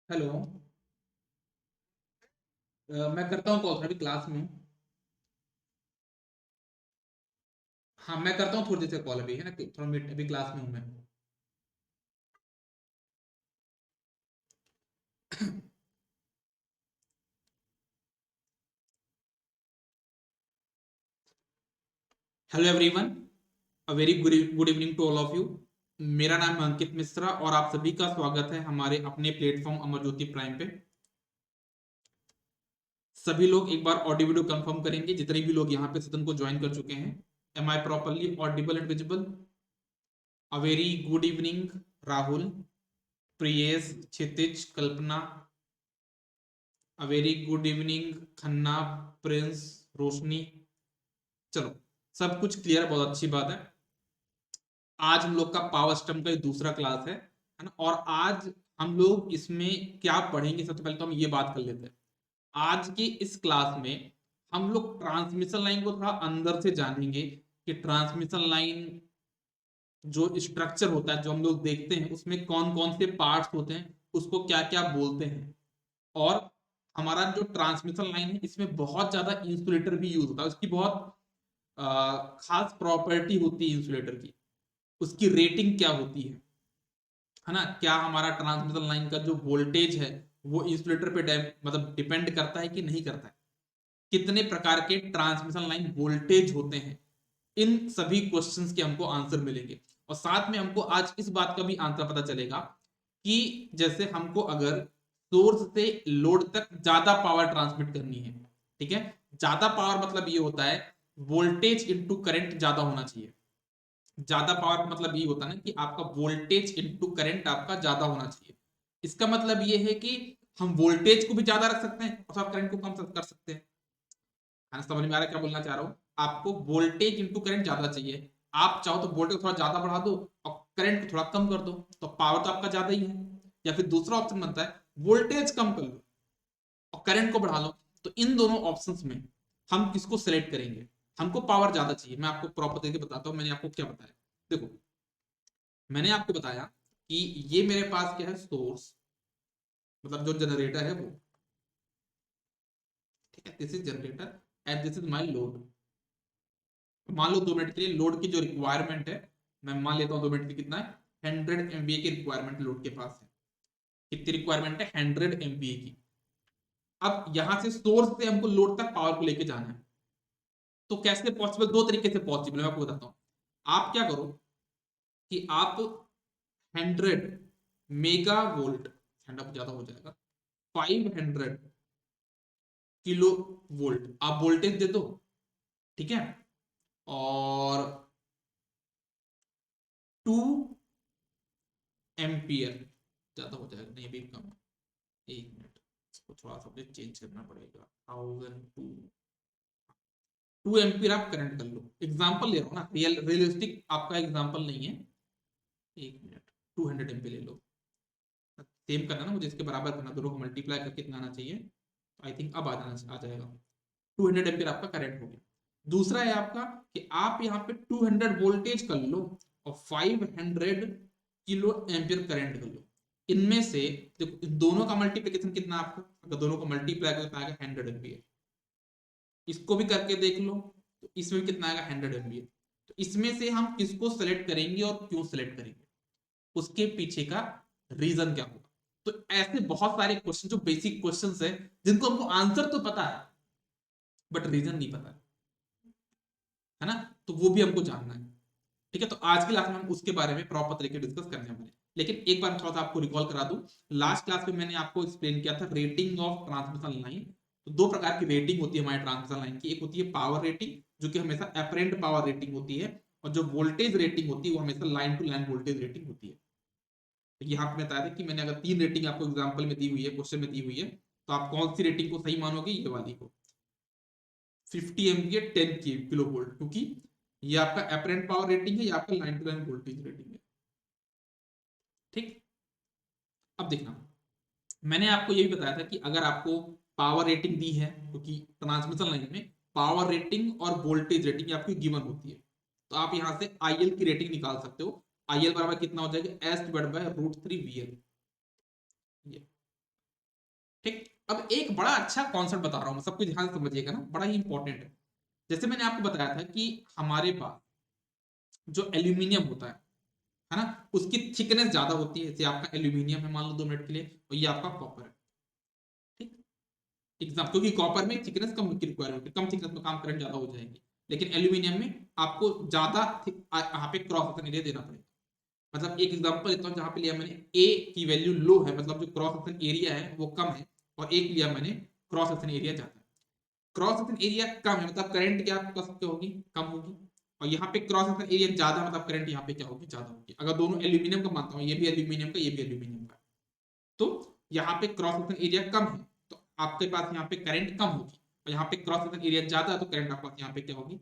Hello. मैं करता हूँ कॉल, अभी क्लास में हूँ। हाँ, मैं करता हूँ थोड़ी देर से कॉल, अभी है ना, थोड़ा मिनट, अभी क्लास में हूँ मैं। Hello everyone, a very good evening to all of you. मेरा नाम है अंकित मिश्रा और आप सभी का स्वागत है हमारे अपने प्लेटफॉर्म अमर ज्योति प्राइम पे। सभी लोग एक बार ऑडियो वीडियो कंफर्म करेंगे, जितने भी लोग यहाँ पे सदन को ज्वाइन कर चुके हैं। Am I properly audible and visible? A very good evening Rahul, Priyesh, Kshitij, Kalpana. A very good evening Khanna, Prince, Roshni. चलो, सब कुछ क्लियर, बहुत अच्छी बात है। आज हम लोग का पावर सिस्टम का दूसरा क्लास है ना। और आज हम लोग इसमें क्या पढ़ेंगे, सबसे पहले तो हम ये बात कर लेते हैं। आज की इस क्लास में हम लोग ट्रांसमिशन लाइन को थोड़ा अंदर से जानेंगे कि ट्रांसमिशन लाइन जो स्ट्रक्चर होता है, जो हम लोग देखते हैं, उसमें कौन कौन से पार्ट्स होते हैं, उसको क्या क्या बोलते हैं। और हमारा जो ट्रांसमिशन लाइन है, इसमें बहुत ज्यादा इंसुलेटर भी यूज होता है। उसकी बहुत खास प्रॉपर्टी होती है इंसुलेटर की। उसकी रेटिंग क्या होती है ना। क्या हमारा ट्रांसमिशन लाइन का जो वोल्टेज है वो इंसुलेटर पे मतलब डिपेंड करता है कि नहीं करता है। कितने प्रकार के ट्रांसमिशन लाइन वोल्टेज होते हैं, इन सभी क्वेश्चंस के हमको आंसर मिलेंगे। और साथ में हमको आज इस बात का भी आंसर पता चलेगा कि जैसे हमको अगर सोर्स से लोड तक ज्यादा पावर ट्रांसमिट करनी है, ठीक है। ज्यादा पावर मतलब ये होता है वोल्टेज इनटू करंट ज्यादा होना चाहिए। ज्यादा पावर का मतलब ये होता है ना कि आपका वोल्टेज इनटू करंट आपका ज्यादा होना चाहिए। इसका मतलब ये है कि हम वोल्टेज को भी ज्यादा रख सकते हैं और करंट को कम कर सकते हैं। समझ में आ रहा है क्या बोलना चाह रहा हूं? आपको वोल्टेज इंटू करंट ज्यादा चाहिए। आप चाहो तो वोल्टेज थोड़ा ज्यादा बढ़ा दो और करंट को थोड़ा कम कर दो, तो पावर तो आपका ज्यादा ही है। या फिर दूसरा ऑप्शन बनता है वोल्टेज कम कर लो और करंट को बढ़ा लो। तो इन दोनों ऑप्शंस में हम किसको सिलेक्ट करेंगे? हमको पावर ज्यादा चाहिए। मैं आपको प्रॉपर तरीके बताता हूँ मैंने आपको क्या बताया। देखो, मैंने आपको बताया कि ये मेरे पास क्या है, सोर्स, मतलब जो जनरेटर है वो, ठीक है। This is generator and this is my load. मान लो 2 मिनट के लिए लोड की जो रिक्वायरमेंट है, मैं मान लेता हूँ 2 मिनट की कितना है, 100 MVA की रिक्वायरमेंट लोड के पास है। कितनी रिक्वायरमेंट है? 100 MVA की। अब यहां से सोर्स से हमको लोड तक पावर को लेके जाना है। तो कैसे पॉसिबल? दो तरीके से पॉसिबल है, मैं आपको बताता हूँ। आप क्या करो कि आप 100 मेगा वोल्ट, ठंडा ज्यादा हो जाएगा, 500 किलो वोल्ट आप वोल्टेज दे दो, ठीक है। और 2 एम्पियर, ज्यादा हो जाएगा नहीं, अभी कम। 1 मिनट, इसको थोड़ा सा मुझे चेंज करना पड़ेगा। 2 एम्पियर आप करंट कर लो। एग्जाम्पल ले रहा हूँ ना, रियलिस्टिक आपका एग्जाम्पल नहीं है। 1 मिनट, 200 एमपी ले लो। सेम करना ना मुझे, इसके बराबर करना, दोनों को मल्टीप्लाई करके कितना आना चाहिए। आई थिंक अब आ जाएगा। 200 एम्पियर आपका करंट हो गया। दूसरा है आपका कि आप यहाँ पे 200 वोल्टेज कर लो और 500 किलो एम्पियर करंट कर लो। इनमें से देखो, इन दोनों का मल्टीप्लीकेशन कितना आपका, अगर दोनों को मल्टीप्लाई करता आएगा 100 एम्पियर। इसको भी करके देख लो, तो इसमें भी कितना आएगा, 100 एम्पियर। तो इसमें से हम किसको सेलेक्ट करेंगे और क्यों सेलेक्ट करेंगे, उसके पीछे का रीजन क्या होगा। तो ऐसे बहुत सारे क्वेश्चन जो बेसिक क्वेश्चंस है, जिनको हमको आंसर तो पता है बट रीजन नहीं पता है ना। तो वो भी हमको जानना है, ठीक है। तो आज की क्लास में हम उसके बारे में प्रॉपर तरीके डिस्कस करने वाले हैं। लेकिन एक बार थोड़ा सा आपको रिकॉल करा दूं, लास्ट क्लास में मैंने आपको एक्सप्लेन किया था रेटिंग ऑफ ट्रांसमिशन लाइन। तो दो प्रकार की रेटिंग होती है हमारे ट्रांसमिशन लाइन की। एक होती है पावर रेटिंग, जो कि हमेशा अपरेंट पावर रेटिंग होती है। और जो वोल्टेज रेटिंग होती है वो हमेशा line to line voltage rating होती है। तो यहाँ पे बताया था कि मैंने अगर 3 रेटिंग आपको एग्जाम्पल में दी हुई है, क्वेश्चन में दी हुई है, तो आप कौन सी रेटिंग को सही मानोगे? ये वाली को, 50 एमपीए 10 किलो वोल्ट, क्योंकि ये आपका अपरेंट पावर रेटिंग है, ये आपका line to line voltage rating है, ठीक। अब देखना, मैंने आपको यही बताया था कि अगर आपको पावर रेटिंग दी है, क्योंकि ट्रांसमिशन लाइन में पावर रेटिंग और वोल्टेज रेटिंग आपकी गिवन होती है, तो आप यहां से आईएल की रेटिंग निकाल सकते हो। आईएल बराबर कितना हो जाएगा? S divide by root 3 VL. ठीक, अब एक बड़ा अच्छा कॉन्सेप्ट बता रहा हूं, सब कुछ ध्यान से समझिएगा ना, बड़ा ही इंपॉर्टेंट है। जैसे मैंने आपको बताया था कि हमारे पास जो एल्यूमिनियम होता है ना, उसकी थिकनेस ज्यादा होती है। जैसे आपका एल्यूमिनियम है मान लो 2 मिनट के लिए, और ये आपका कॉपर है। ठीक, एग्जाम, क्योंकि कॉपर में थिकनेस कम की रिक्वायरमेंट है, कम थिकनेस में काम करंट ज्यादा हो जाएगी, लेकिन एल्यूमिनियम में आपको ज्यादा यहाँ पे क्रॉस सेक्शन एरिया देना पड़ेगा। मतलब एक एग्जांपल लेता हूँ, जहां पे लिया मैंने ए की वैल्यू लो है, मतलब जो क्रॉस सेक्शन एरिया है वो कम है, और एक लिया मैंने क्रॉस सेक्शन एरिया ज्यादा है। क्रॉस सेक्शन एरिया कम है मतलब करंट क्या आप कह सकते होगी, कम होगी। और यहाँ पे क्रॉस सेक्शन एरिया ज्यादा, मतलब करंट यहाँ पे क्या होगी, ज्यादा होगी। अगर दोनों एल्यूमिनियम का मानता हूँ, ये भी एल्यूमिनियम का, ये भी एल्यूमिनियम का, तो यहाँ पे क्रॉस सेक्शन एरिया कम है तो आपके पास यहाँ पे करंट कम होगी, और यहाँ पे क्रॉस सेक्शन एरिया ज्यादा है तो करंट आपके पास यहाँ पे क्या होगी,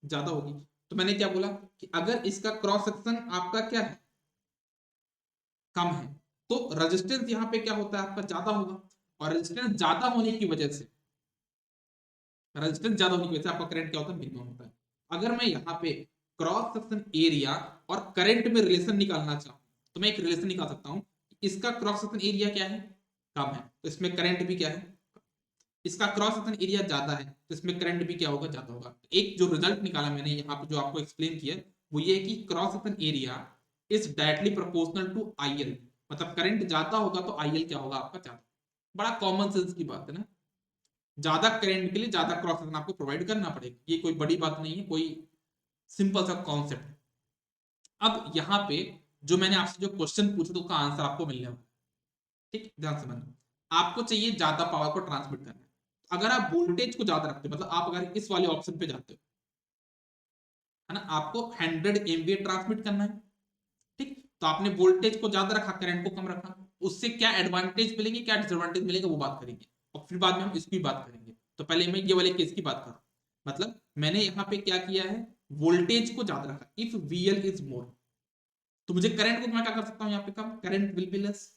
ज्यादा होगी। तो मैंने क्या बोला कि अगर इसका क्रॉस सेक्शन आपका क्या है, कम है, तो रेजिस्टेंस यहाँ पे क्या होता है आपका, ज्यादा होगा। और रेजिस्टेंस ज्यादा होने की वजह से, रेजिस्टेंस ज्यादा होने की वजह से आपका करंट क्या होता है, मिनिमम होता है। अगर मैं यहाँ पे क्रॉस सेक्शन एरिया और करंट में रिलेशन निकालना चाहूँ, तो मैं एक रिलेशन निकाल सकता हूँ। इसका क्रॉस सेक्शन एरिया क्या है, कम है, तो इसमें करंट भी क्या है, इसका क्रॉस सेक्शन एरिया ज्यादा है, तो इसमें करंट भी क्या होगा, ज्यादा होगा। एक जो रिजल्ट निकाला मैंने यहाँ पे, जो आपको एक्सप्लेन किया, वो ये है कि cross section area is directly proportional to IL, मतलब करंट ज्यादा होगा तो आईएल क्या होगा आपका, ज्यादा। बड़ा कॉमन सेंस की बात है ना, ज्यादा करंट के लिए ज्यादा क्रॉस सेक्शन आपको प्रोवाइड करना पड़ेगा, ये कोई बड़ी बात नहीं है, कोई सिंपल सा कॉन्सेप्ट है। अब यहाँ पे जो मैंने आपसे जो क्वेश्चन पूछा तो उसका आंसर आपको मिलने वाला है। ठीक, ध्यान से समझना, आपको चाहिए ज्यादा पावर को ट्रांसमिट करना है। अगर आप वोल्टेज को ज्यादा रखते हो, मतलब आप अगर इस वाले ऑप्शन पे जाते हो, है ना, आपको 100 MVA ट्रांसमिट करना है। ठीक, तो आपने वोल्टेज को ज्यादा रखा, करंट को कम रखा, उससे क्या एडवांटेज मिलेंगे, क्या डिसएडवांटेज मिलेगा, वो बात करेंगे, और फिर बाद में हम इसकी बात करेंगे। तो पहले मैं ये वाले केस की बात कर रहा हूं, मतलब मैंने यहाँ पे क्या किया है, वोल्टेज को ज्यादा रखा, इफ VL इज मोर, तो मुझे करंट को मैं क्या कर सकता हूँ यहाँ पे, कम, करंट विल बी लेस।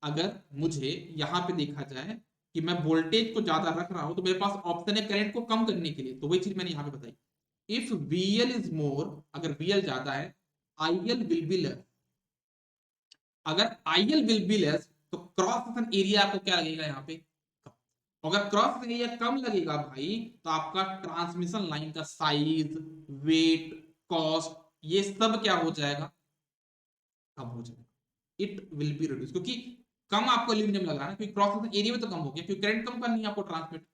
अगर मुझे यहाँ पे देखा जाए कि मैं वोल्टेज को ज्यादा रख रहा हूं, तो मेरे पास ऑप्शन है करंट को कम करने के लिए, तो वही चीज मैंने यहाँ पे बताई। इफ VL इज मोर, अगर VL ज्यादा है, IL विल बी लेस। अगर IL विल बी लेस, तो क्रॉस सेक्शन एरिया आपको क्या लगेगा यहाँ पे, अगर क्रॉस सेक्शन एरिया कम लगेगा भाई, तो आपका ट्रांसमिशन लाइन का साइज, वेट, कॉस्ट, ये सब क्या हो जाएगा, कम हो जाएगा। इट विल बी रिड्यूस, क्योंकि कम आपको एल्यूमिनियम लग रहा है, क्योंकि क्रॉस सेक्शन एरिया में तो कम हो गया, क्योंकि करंट कम करनी है आपको ट्रांसमिट।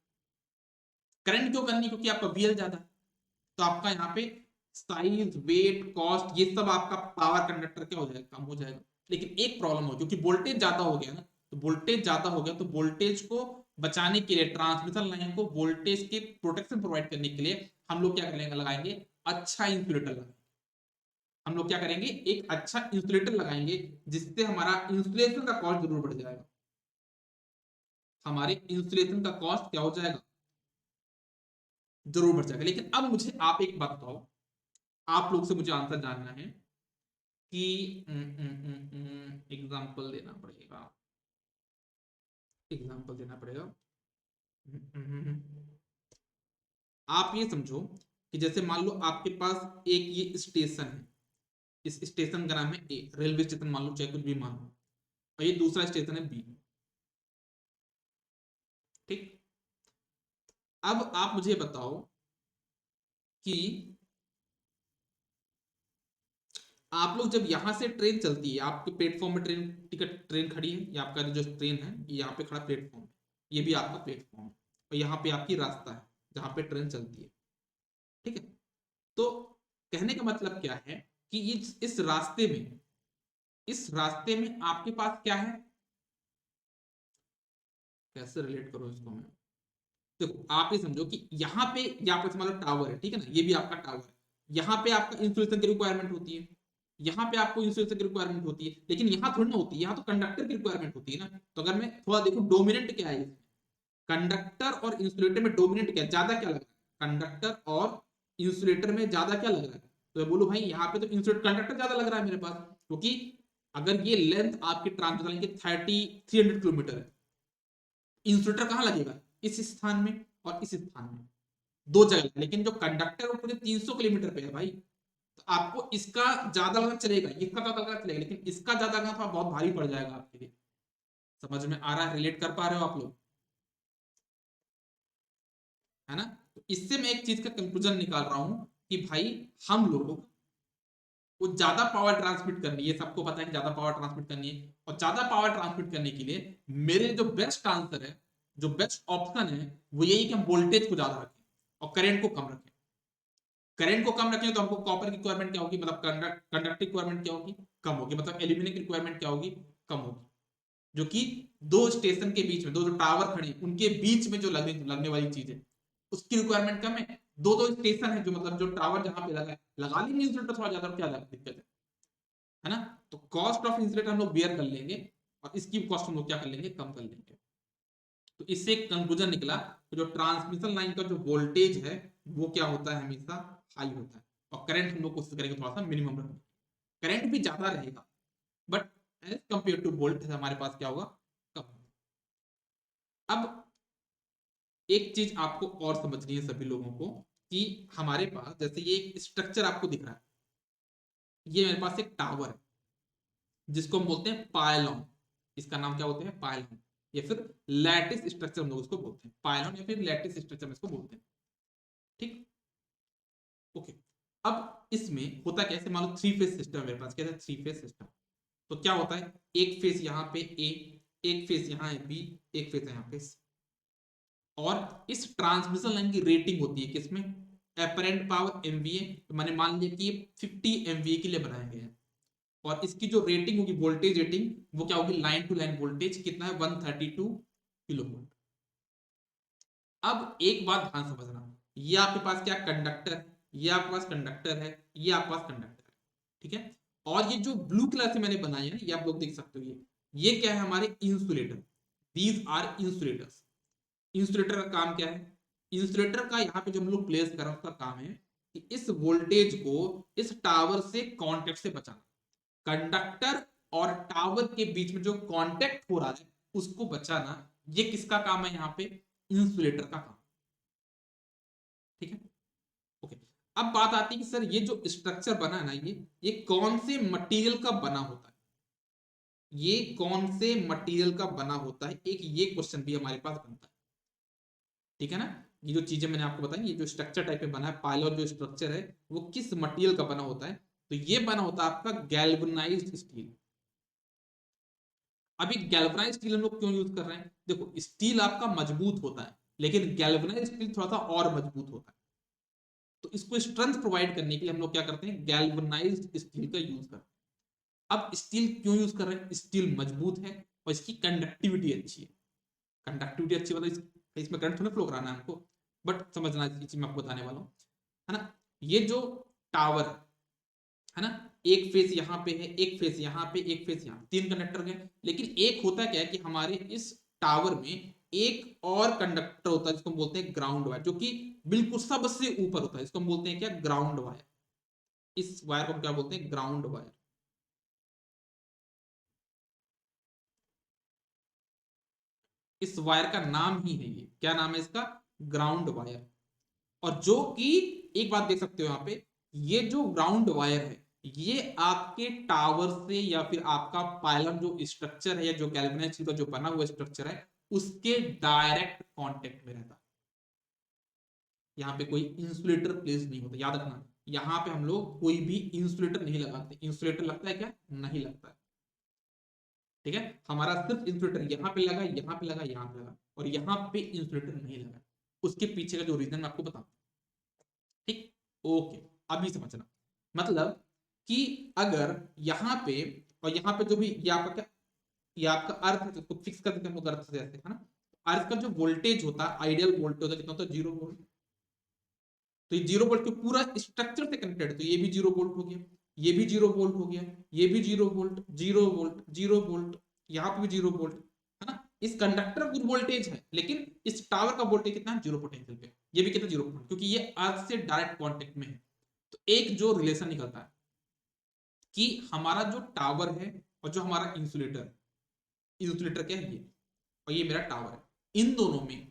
करंट क्यों करनी है, क्योंकि आपका VL ज्यादा है, तो आपका यहाँ पे साइज, वेट, कॉस्ट, ये सब आपका पावर कंडक्टर क्या हो जाएगा, कम हो जाएगा। लेकिन एक प्रॉब्लम हो, क्योंकि वोल्टेज ज्यादा हो गया ना, तो वोल्टेज ज्यादा हो गया, तो वोल्टेज को बचाने के लिए, ट्रांसमिशन लाइन को वोल्टेज के प्रोटेक्शन प्रोवाइड करने के लिए हम लोग क्या करेंगे, लगाएंगे अच्छा इंसुलेटर लगाएंगे। हम लोग क्या करेंगे, एक अच्छा इंसुलेटर लगाएंगे, जिससे हमारा इंसुलेशन का कॉस्ट जरूर बढ़ जाएगा, हमारे इंसुलेशन का कॉस्ट क्या हो जाएगा, जरूर बढ़ जाएगा। लेकिन अब मुझे आप एक बात बताओ, आप लोग से मुझे आंसर जानना है कि एग्जाम्पल देना पड़ेगा, एग्जाम्पल देना पड़ेगा। आप ये समझो कि जैसे मान लो आपके पास एक ये स्टेशन है, इस स्टेशन का नाम है ए, रेलवे स्टेशन मान लो, चाहे कुछ भी मान लो, और ये दूसरा स्टेशन है बी। ठीक, अब आप मुझे बताओ कि आप लोग जब यहां से ट्रेन चलती है, आपके प्लेटफॉर्म में ट्रेन टिकट, ट्रेन खड़ी है, ये आपका जो ट्रेन है, ये यहाँ पे खड़ा प्लेटफॉर्म है, ये भी आपका प्लेटफॉर्म है, और यहाँ पे आपकी रास्ता है जहां पे ट्रेन चलती है। ठीक है, तो कहने का मतलब क्या है कि इस रास्ते में, इस रास्ते में आपके पास क्या है, कैसे रिलेट करो इसको मैं, देखो आप ये समझो कि यहाँ पे, यहाँ पे मान लो टावर है, ठीक है ना, ये भी आपका टावर है, यहाँ पे आपका इंसुलेशन की रिक्वायरमेंट होती है, यहाँ पे आपको इंसुलेशन की रिक्वायरमेंट होती है, लेकिन यहाँ थोड़ी ना होती है, यहाँ तो कंडक्टर की रिक्वायरमेंट होती है ना। तो अगर मैं थोड़ा देखो डोमिनेंट क्या है, कंडक्टर और इंसुलेटर में डोमिनेंट क्या, ज्यादा क्या लग रहा है, कंडक्टर और इंसुलेटर में ज्यादा क्या लग रहा है, तो मैं बोलूं भाई यहाँ पे तो इंसुलेटर, कंडक्टर ज्यादा लग रहा है मेरे पास, क्योंकि अगर ये लेंथ आपकी ट्रांसमिशन लाइन की 300 किलोमीटर है, इंसुलेटर कहाँ लगेगा, इस स्थान में और इस स्थान में, दो जगह, लेकिन जो कंडक्टर वो पूरे 300 किलोमीटर पे है भाई, तो आपको इसका ज्यादा लगना चलेगा, इसका ज्यादा लगना चलेगा, लेकिन इसका ज्यादा लगना थोड़ा बहुत भारी पड़ जाएगा आपके लिए। समझ में आ रहा है? रिलेट कर पा रहे हो आप लोग, है ना? तो इससे मैं एक चीज का कंक्लूजन निकाल रहा हूं कि भाई हम लोगों को ज्यादा पावर ट्रांसमिट करनी है, सबको पता है कि ज्यादा पावर ट्रांसमिट करनी है, और ज्यादा पावर ट्रांसमिट करने के लिए मेरे जो बेस्ट आंसर है, जो बेस्ट ऑप्शन है, वो यही कि हम वोल्टेज को ज्यादा रखें और करंट को कम रखें। करंट को कम रखें तो हमको कॉपर की रिक्वायरमेंट क्या होगी, मतलब कंडक्टिव रिक्वायरमेंट क्या होगी, कम होगी, मतलब एल्यूमिनियम की रिक्वायरमेंट क्या होगी, कम होगी। जो कि दो स्टेशन के बीच में, दो जो टावर खड़े हैं उनके बीच में जो लगने वाली चीज है, उसकी रिक्वायरमेंट कम है। दो दो स्टेशन है, जो मतलब जो टावर जहां पे लगा है, लगा लेंगे इंसुलेटर थोड़ा ज्यादा, क्या दिक्कत है ना? तो कॉस्ट ऑफ इंसुलेटर हम लोग बियर कर लेंगे, और इसकी कॉस्ट हम लोग क्या कर लेंगे, कम कर लेंगे। तो इससे एक कंक्लूजन निकला कि जो ट्रांसमिशन लाइन का जो वोल्टेज है वो क्या होता है, हमेशा हाई होता है, और करंट हम लोग कोशिश करेंगे थोड़ा सा मिनिमम रखने। करंट भी ज्यादा रहेगा, but as compare to volt हमारे पास क्या होगा, कम। अब एक चीज आपको और समझनी है सभी लोगों को, कि हमारे पास जैसे ये एक स्ट्रक्चर आपको दिख रहा है, ये मेरे पास एक टावर है जिसको हम बोलते हैं पायलॉन। इसका नाम क्या बोलते हैं, पायलॉन, या फिर लैटिस स्ट्रक्चर हम लोग इसको बोलते हैं, पायलॉन या फिर लैटिस स्ट्रक्चर में इसको बोलते हैं। ठीक, ओके। अब इसमें होता कैसे, मान लो थ्री फेज सिस्टम है मेरे पास, क्या है, थ्री फेज सिस्टम। तो क्या होता है, एक फेज यहाँ पे ए, एक फेज यहाँ है बी, एक फेज यहाँ पे सी। और इस ट्रांसमिशन लाइन की रेटिंग होती है किसमें, एपरेंट पावर एमवीए, तो मैंने मान लिया कि ये 50 एमवीए के लिए बनाए गए हैं। और इसकी जो रेटिंग होगी, वोल्टेज रेटिंग, वो क्या होगी, लाइन टू लाइन वोल्टेज कितना है, 132 किलो वोल्ट। अब एक बात ध्यान समझना, ये आपके पास क्या कंडक्टर है, ये आपके पास कंडक्टर है, ये आपके पास कंडक्टर है, ठीक है। और ये जो ब्लू कलर से मैंने बनाए हैं, ये आप लोग देख सकते हो, ये क्या है, हमारे insulator. These are insulators. Insulator का काम क्या है, इंसुलेटर का यहाँ पे जो हम लोग प्लेस कर रहे हैं उसका काम है कि इस वोल्टेज को इस टावर से कांटेक्ट से बचाना। कंडक्टर और टावर के बीच में जो कांटेक्ट हो रहा है उसको बचाना, ये किसका काम है, यहाँ पे इंसुलेटर का काम। ठीक है, ओके। अब बात आती है कि सर ये जो स्ट्रक्चर बना है ना, ये कौन से मटेरियल का बना होता है, ये कौन से मटेरियल का बना होता है, एक ये क्वेश्चन भी हमारे पास बनता है। ठीक है ना? ये जो चीजें मैंने आपको बताई, ये जो स्ट्रक्चर टाइप में बना है, पायलॉन जो स्ट्रक्चर है वो किस मटेरियल का बना होता है, तो ये बना होता है आपका गैल्वेनाइज्ड स्टील। अभी गैल्वेनाइज्ड स्टील हम लोग क्यों यूज कर रहे हैं, देखो स्टील आपका मजबूत होता है, लेकिन गैल्वेनाइज्ड स्टील थोड़ा सा और मजबूत होता है। तो इसको स्ट्रेंथ प्रोवाइड करने के लिए हम लोग क्या करते हैं, गैल्वेनाइज्ड स्टील का यूज करते हैं। अब स्टील क्यों यूज कर रहे हैं, स्टील मजबूत है और इसकी कंडक्टिविटी अच्छी है। कंडक्टिविटी अच्छी मतलब इसमें करंट थोड़ा फ्लो कराना है हमको, बट समझना इस चीज मैं आपको बताने वाला हूँ, है ना? ये जो टावर है ना, एक फेस यहाँ पे है, एक फेस यहाँ पे, एक फेस यहाँ, तीन कंडक्टर गए। लेकिन एक होता क्या है कि हमारे इस टावर में एक और कंडक्टर होता है जिसको हम बोलते हैं ग्राउंड वायर, जो कि बिल्कुल सबसे ऊपर होता है, इसको हम बोलते हैं क्या, ग्राउंड वायर। इस वायर को हम क्या बोलते हैं, ग्राउंड वायर। इस वायर का नाम ही है ये, क्या नाम है इसका, ग्राउंड वायर। और जो कि एक बात देख सकते हो यहाँ पे, ये जो ग्राउंड वायर है, ये आपके टावर से या फिर आपका पायलम जो स्ट्रक्चर है, या जो गैल्वेनाइज्ड का जो बना हुआ स्ट्रक्चर है, उसके डायरेक्ट कांटेक्ट में रहता है। यहाँ पे कोई इंसुलेटर प्लेस नहीं होता, याद रखना। यहाँ पे हम लोग कोई भी इंसुलेटर नहीं लगाते। इंसुलेटर लगता है क्या, नहीं लगता है। ठीक है, हमारा सिर्फ इंसुलेटर यहाँ पे लगा, यहाँ पे लगा, यहाँ पे लगा, और यहाँ पे इंसुलेटर नहीं लगा। उसके पीछे का जो रीजन मैं आपको बताऊं। ठीक, ओके। अभी समझना, मतलब कि अगर यहाँ पे और यहाँ पे जो भी ये आपका क्या, ये आपका अर्थ है, तो फिक्स कर देते हैं हम लोग अर्थ से ऐसे, है ना? अर्थ का जो वोल्टेज होता है, आइडियल वोल्टेज होता है, कितना होता है, 0 वोल्ट। तो ये 0 वोल्ट के पूरा स्ट्रक्चर से कनेक्टेड है, तो ये भी 0 वोल्ट हो गया, ये भी 0 वोल्ट हो गया, ये भी 0 वोल्ट, 0 वोल्ट, 0 वोल्ट, यहाँ पे भी 0 वोल्ट, है ना? इस कंडक्टर की वोल्टेज है, लेकिन इस टावर का वोल्टेज कितना है, 0 पोटेंशियल पे। ये भी कितना, 0 वोल्ट, क्योंकि ये अर्थ से डायरेक्ट कॉन्टेक्ट में है। तो एक जो रिलेशन निकलता है कि हमारा जो टावर है और जो हमारा इंसुलेटर, इंसुलेटर क्या है ये, और ये मेरा टावर है, इन दोनों में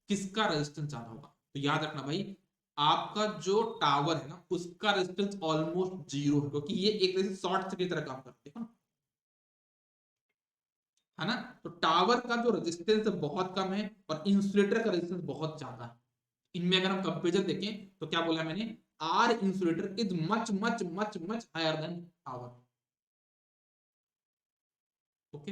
किसका रेजिस्टेंस ज्यादा होगा? तो याद रखना भाई, आपका जो टावर है ना, उसका रेजिस्टेंस ऑलमोस्ट 0 है, क्योंकि ये एक तरह से शॉर्ट सर्किट की तरह काम करते हैं ना। है ना। तो टावर का जो रेजिस्टेंस है बहुत कम है और इंसुलेटर का रेजिस्टेंस बहुत ज्यादा है। इनमें अगर हम कंपेरिजन देखें तो क्या बोला मैंने, our insulator is much much much much higher than tower. Okay,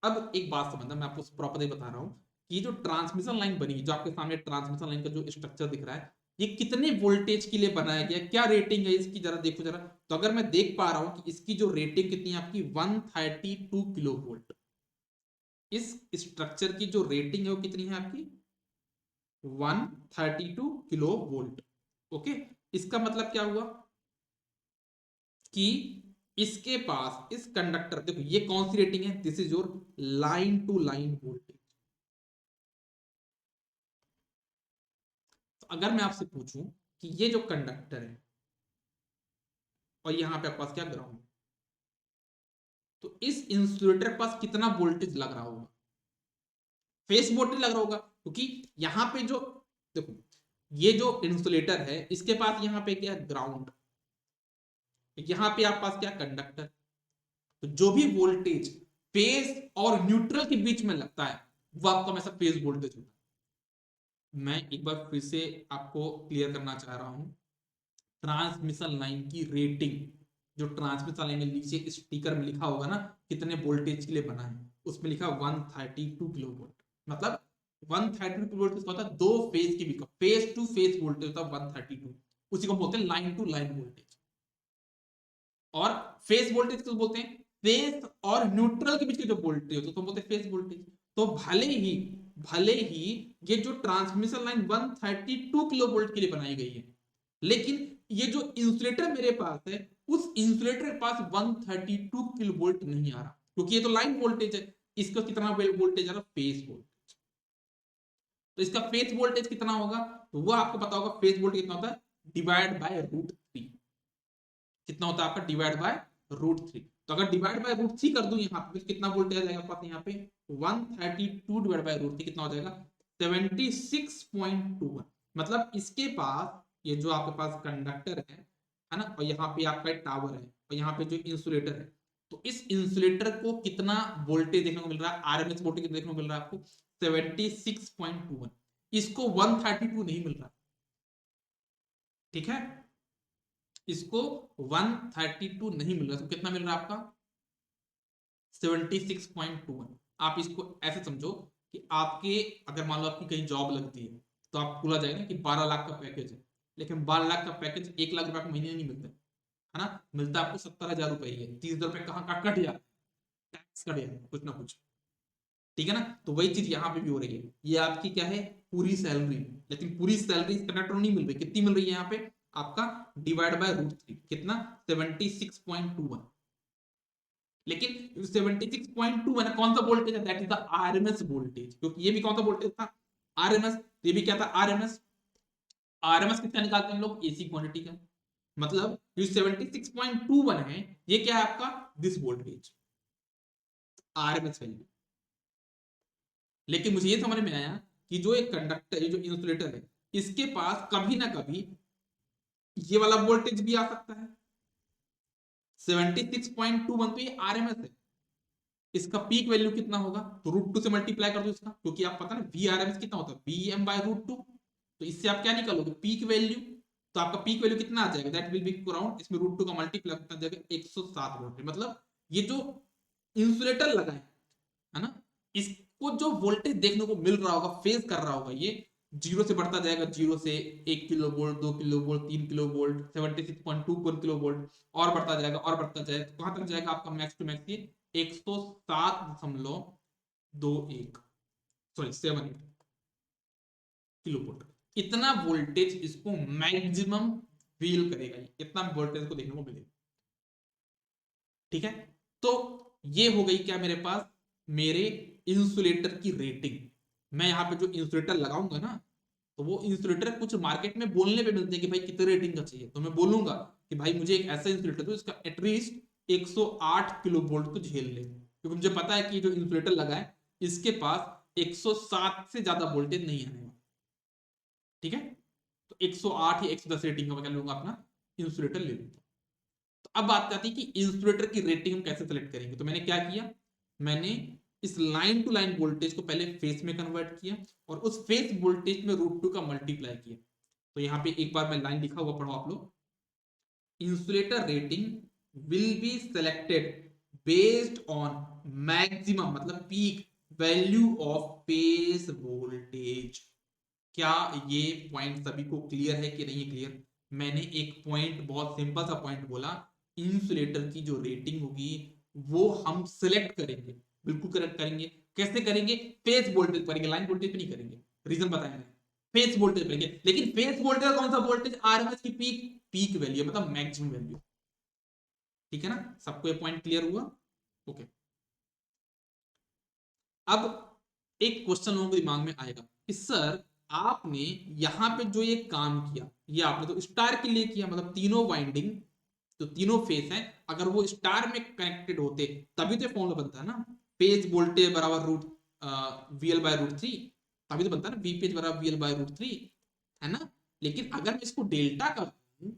अब एक बात समझना, मैं आपको प्रॉपर्ली बता रहा हूं कि जो ट्रांसमिशन लाइन बनी, जो आपके सामने ट्रांसमिशन लाइन का जो स्ट्रक्चर दिख रहा है, ये कितने वोल्टेज के लिए बनाया गया, क्या रेटिंग है इसकी, जरा देखो जरा। तो अगर मैं देख पा रहा हूं कि इसकी जो रेटिंग कितनी है आपकी 132 किलो वोल्ट, इस स्ट्रक्चर की जो रेटिंग है वो कितनी है आपकी 132 किलो वोल्ट। ओके, इसका मतलब क्या हुआ कि इसके पास इस कंडक्टर, देखो ये कौन सी रेटिंग है, this is your line to line voltage. तो अगर मैं आपसे पूछूं कि ये जो कंडक्टर है और यहां पे आपके पास क्या ग्राउंड, तो इस इंसुलेटर के पास कितना वोल्टेज लग रहा होगा, फेस वोल्टेज लग रहा होगा, क्योंकि यहां पे जो, देखो ये जो इंसुलेटर है इसके पास यहां पे क्या ग्राउंड, यहां पे आपके पास क्या कंडक्टर, तो जो भी वोल्टेज फेज और न्यूट्रल के बीच में लगता है वो आपका हमेशा फेज वोल्टेज होता है। मैं एक बार फिर से आपको क्लियर करना चाह रहा हूं, ट्रांसमिशन लाइन की रेटिंग, जो ट्रांसमिशन लाइन में नीचे स्टिकर में लिखा होगा ना कितने वोल्टेज के लिए बना है, उसमें लिखा 132 किलो वोल्ट, मतलब 132 किलो वोल्ट होता है दो फेज के बीच, फेज टू फेज वोल्टेज होता है 132, उसी को बोलते हैं लाइन टू लाइन वोल्टेज। और फेज वोल्टेज किसको बोलते हैं, फेज और न्यूट्रल के बीच के जो वोल्टेज होते हैं तो बोलते हैं फेज वोल्टेज। तो भले ही ये जो ट्रांसमिशन लाइन 132 किलो वोल्ट के लिए बनाई गई है, लेकिन ये जो इंसुलेटर मेरे पास है उस इंसुलेटर के पास 132 किलो वोल्ट नहीं आ रहा, क्योंकि ये तो लाइन वोल्टेज है, इसका कितना वोल्टेज आ रहा, फेज वोल्टेज। तो इसका फेज वोल्टेज कितना होगा, तो वो आपको पता होगा, फेज वोल्टेज कितना होता है, डिवाइड बाय √3, कितना होता है आपका, डिवाइड बाय √3। तो अगर डिवाइड बाय √3 कर दूं यहाँ पे कितना वोल्टेज आ जाएगा पास, यहाँ पे 132 डिवाइड बाय √3 कितना हो जाएगा 76.21। मतलब इसके पास ये जो आपके पास कंडक्टर है ना, और यहाँ पे आपका टावर है और यहाँ पे जो इंसुलेटर है, तो इस इंसुलेटर को कितना वोल्टेज देखने को मिल रहा है, आरएमएस वोल्टेज देखने को मिल रहा है आपको 76.21, इसको 132 नहीं मिल रहा, ठीक है, इसको 132 नहीं मिल रहा, तो कितना मिल रहा है आपका 76.21। आप इसको ऐसे समझो कि आपके, अगर मान लो आपकी कहीं जॉब लगती है तो आप बोला जाएगा कि 12 लाख का पैकेज है, लेकिन 12 लाख का पैकेज 1 लाख रुपए का महीने नहीं मिलता है ना, मिलता आपको 70,000 रुपए ही है, 30,000 रुपए कहाँ का कट गया, टैक्स कट गया कुछ ना कुछ, ठीक है ना। तो वही चीज यहाँ पे भी हो रही है, ये आपकी क्या है पूरी सैलरी, लेकिन पूरी सैलरी इस कंडक्टर नहीं मिल रही, कितनी मिल रही है यहाँ पे आपका डिवाइड बाय √3, कितना 76.21, लेकिन 76.21 कौन सा वोल्टेज है, that is the RMS voltage, क्योंकि ये भी कौन सा वोल्टेज था आरएमएस, ये भी क्या था आरएमएस। आरएमएस कितना निकालते हैं हम लोग, एसी क्वांटिटी का, मतलब जो 76.21 है ये क्या है आपका दिस वोल्टेज आरएमएस वैल्यू। लेकिन मुझे ये समझ में आया कि जो एक कंडक्टर, ये जो इंसुलेटर है, इसके पास कभी ना कभी ये वाला वोल्टेज भी आ सकता है, 76.21 तो ये आरएमएस है, इसका पीक वैल्यू कितना होगा, तो √2 से मल्टीप्लाई कर दो इसका, क्योंकि आप पता ना वी आर एम कितना होता है Vm बाय √2, तो इससे आप क्या निकालोगे पीक वैल्यू, तो आपका पीक वैल्यू कितना आ जाएगा, दैट विल बी अराउंड, इसमें √2 का मल्टीप्लाई कितना जाएगा 107 वोल्ट। मतलब ये जो इंसुलेटर लगा है ना, इसको जो वोल्टेज देखने को मिल रहा होगा, फेस कर रहा होगा, ये जीरो से बढ़ता जाएगा, जीरो से 1 kilo volt, 2 kilo volt, 3 kilo volt, 76.21 kilo volt, और बढ़ता जाएगा और बढ़ता जाएगा, तो कहां तक जाएगा आपका मैक्स टू मैक्स ये 107.21, सॉरी 78 किलो वोल्ट, इतना वोल्टेज इसको मैक्सिमम फील करेगा, इतना वोल्टेज को देखने को मिलेगा, ठीक है। तो ये हो गई क्या मेरे पास, मेरे इंसुलेटर की रेटिंग। मैं यहाँ पे जो इंसुलेटर लगाऊंगा ना, तो वो इंसुलेटर कुछ मार्केट में बोलने पे मिलते हैं कि भाई कितने रेटिंग का चाहिए, तो मैं बोलूंगा कि भाई मुझे एक ऐसा इंसुलेटर दो इसका एटलीस्ट 108 किलो वोल्ट तो झेल ले, क्योंकि मुझे पता है कि जो इंसुलेटर लगा है इसके पास 107 से ज्यादा वोल्टेज नहीं आने वाला, ठीक है। तो 108 या 110 रेटिंग का मैं क्या लूंगा, अपना इंसुलेटर ले लूंगा। तो अब बात आती है कि इंसुलेटर की रेटिंग हम कैसे सेलेक्ट करेंगे, तो मैंने क्या किया, मैंने इस लाइन टू लाइन वोल्टेज को पहले फेस में कन्वर्ट किया और उस फेस वोल्टेज में √2 का मल्टीप्लाई किया। तो यहाँ पे एक बार मैं लाइन लिखा हुआ पढ़ो आप लोग। Insulator rating will be selected based on maximum मतलब peak value of phase voltage. क्या ये पॉइंट सभी को क्लियर है कि नहीं क्लियर? मैंने एक पॉइंट, बहुत सिंपल सा पॉइंट बोला, इंसुलेटर की जो रेटिंग होगी वो हम सिलेक्ट करेंगे। बिल्कुल करेक्ट करेंगे। कैसे करेंगे? फेस वोल्टेज करेंगे, लाइन वोल्टेज पे नहीं करेंगे। रीजन बताया मैंने, फेस वोल्टेज करेंगे। लेकिन फेस वोल्टेज कौन सा वोल्टेज? आरएमएस की पीक वैल्यू मतलब मैक्सिमम वैल्यू। ठीक है ना? सबको ये पॉइंट क्लियर हुआ? ओके। अब एक क्वेश्चन लोगों के दिमाग में आएगा कि सर आपने यहां पे जो ये काम किया, ये आपने तो स्टार के लिए किया, मतलब तीनों वाइंडिंग जो तीनों फेस हैं अगर वो स्टार में कनेक्टेड होते तभी तो फॉर्मूला बनता है ना, फेज वोल्टेज बराबर रूट VL/√3, तभी तो बनता है ना VPH बराबर VL/√3, है ना? लेकिन अगर मैं इसको डेल्टा कर दूं,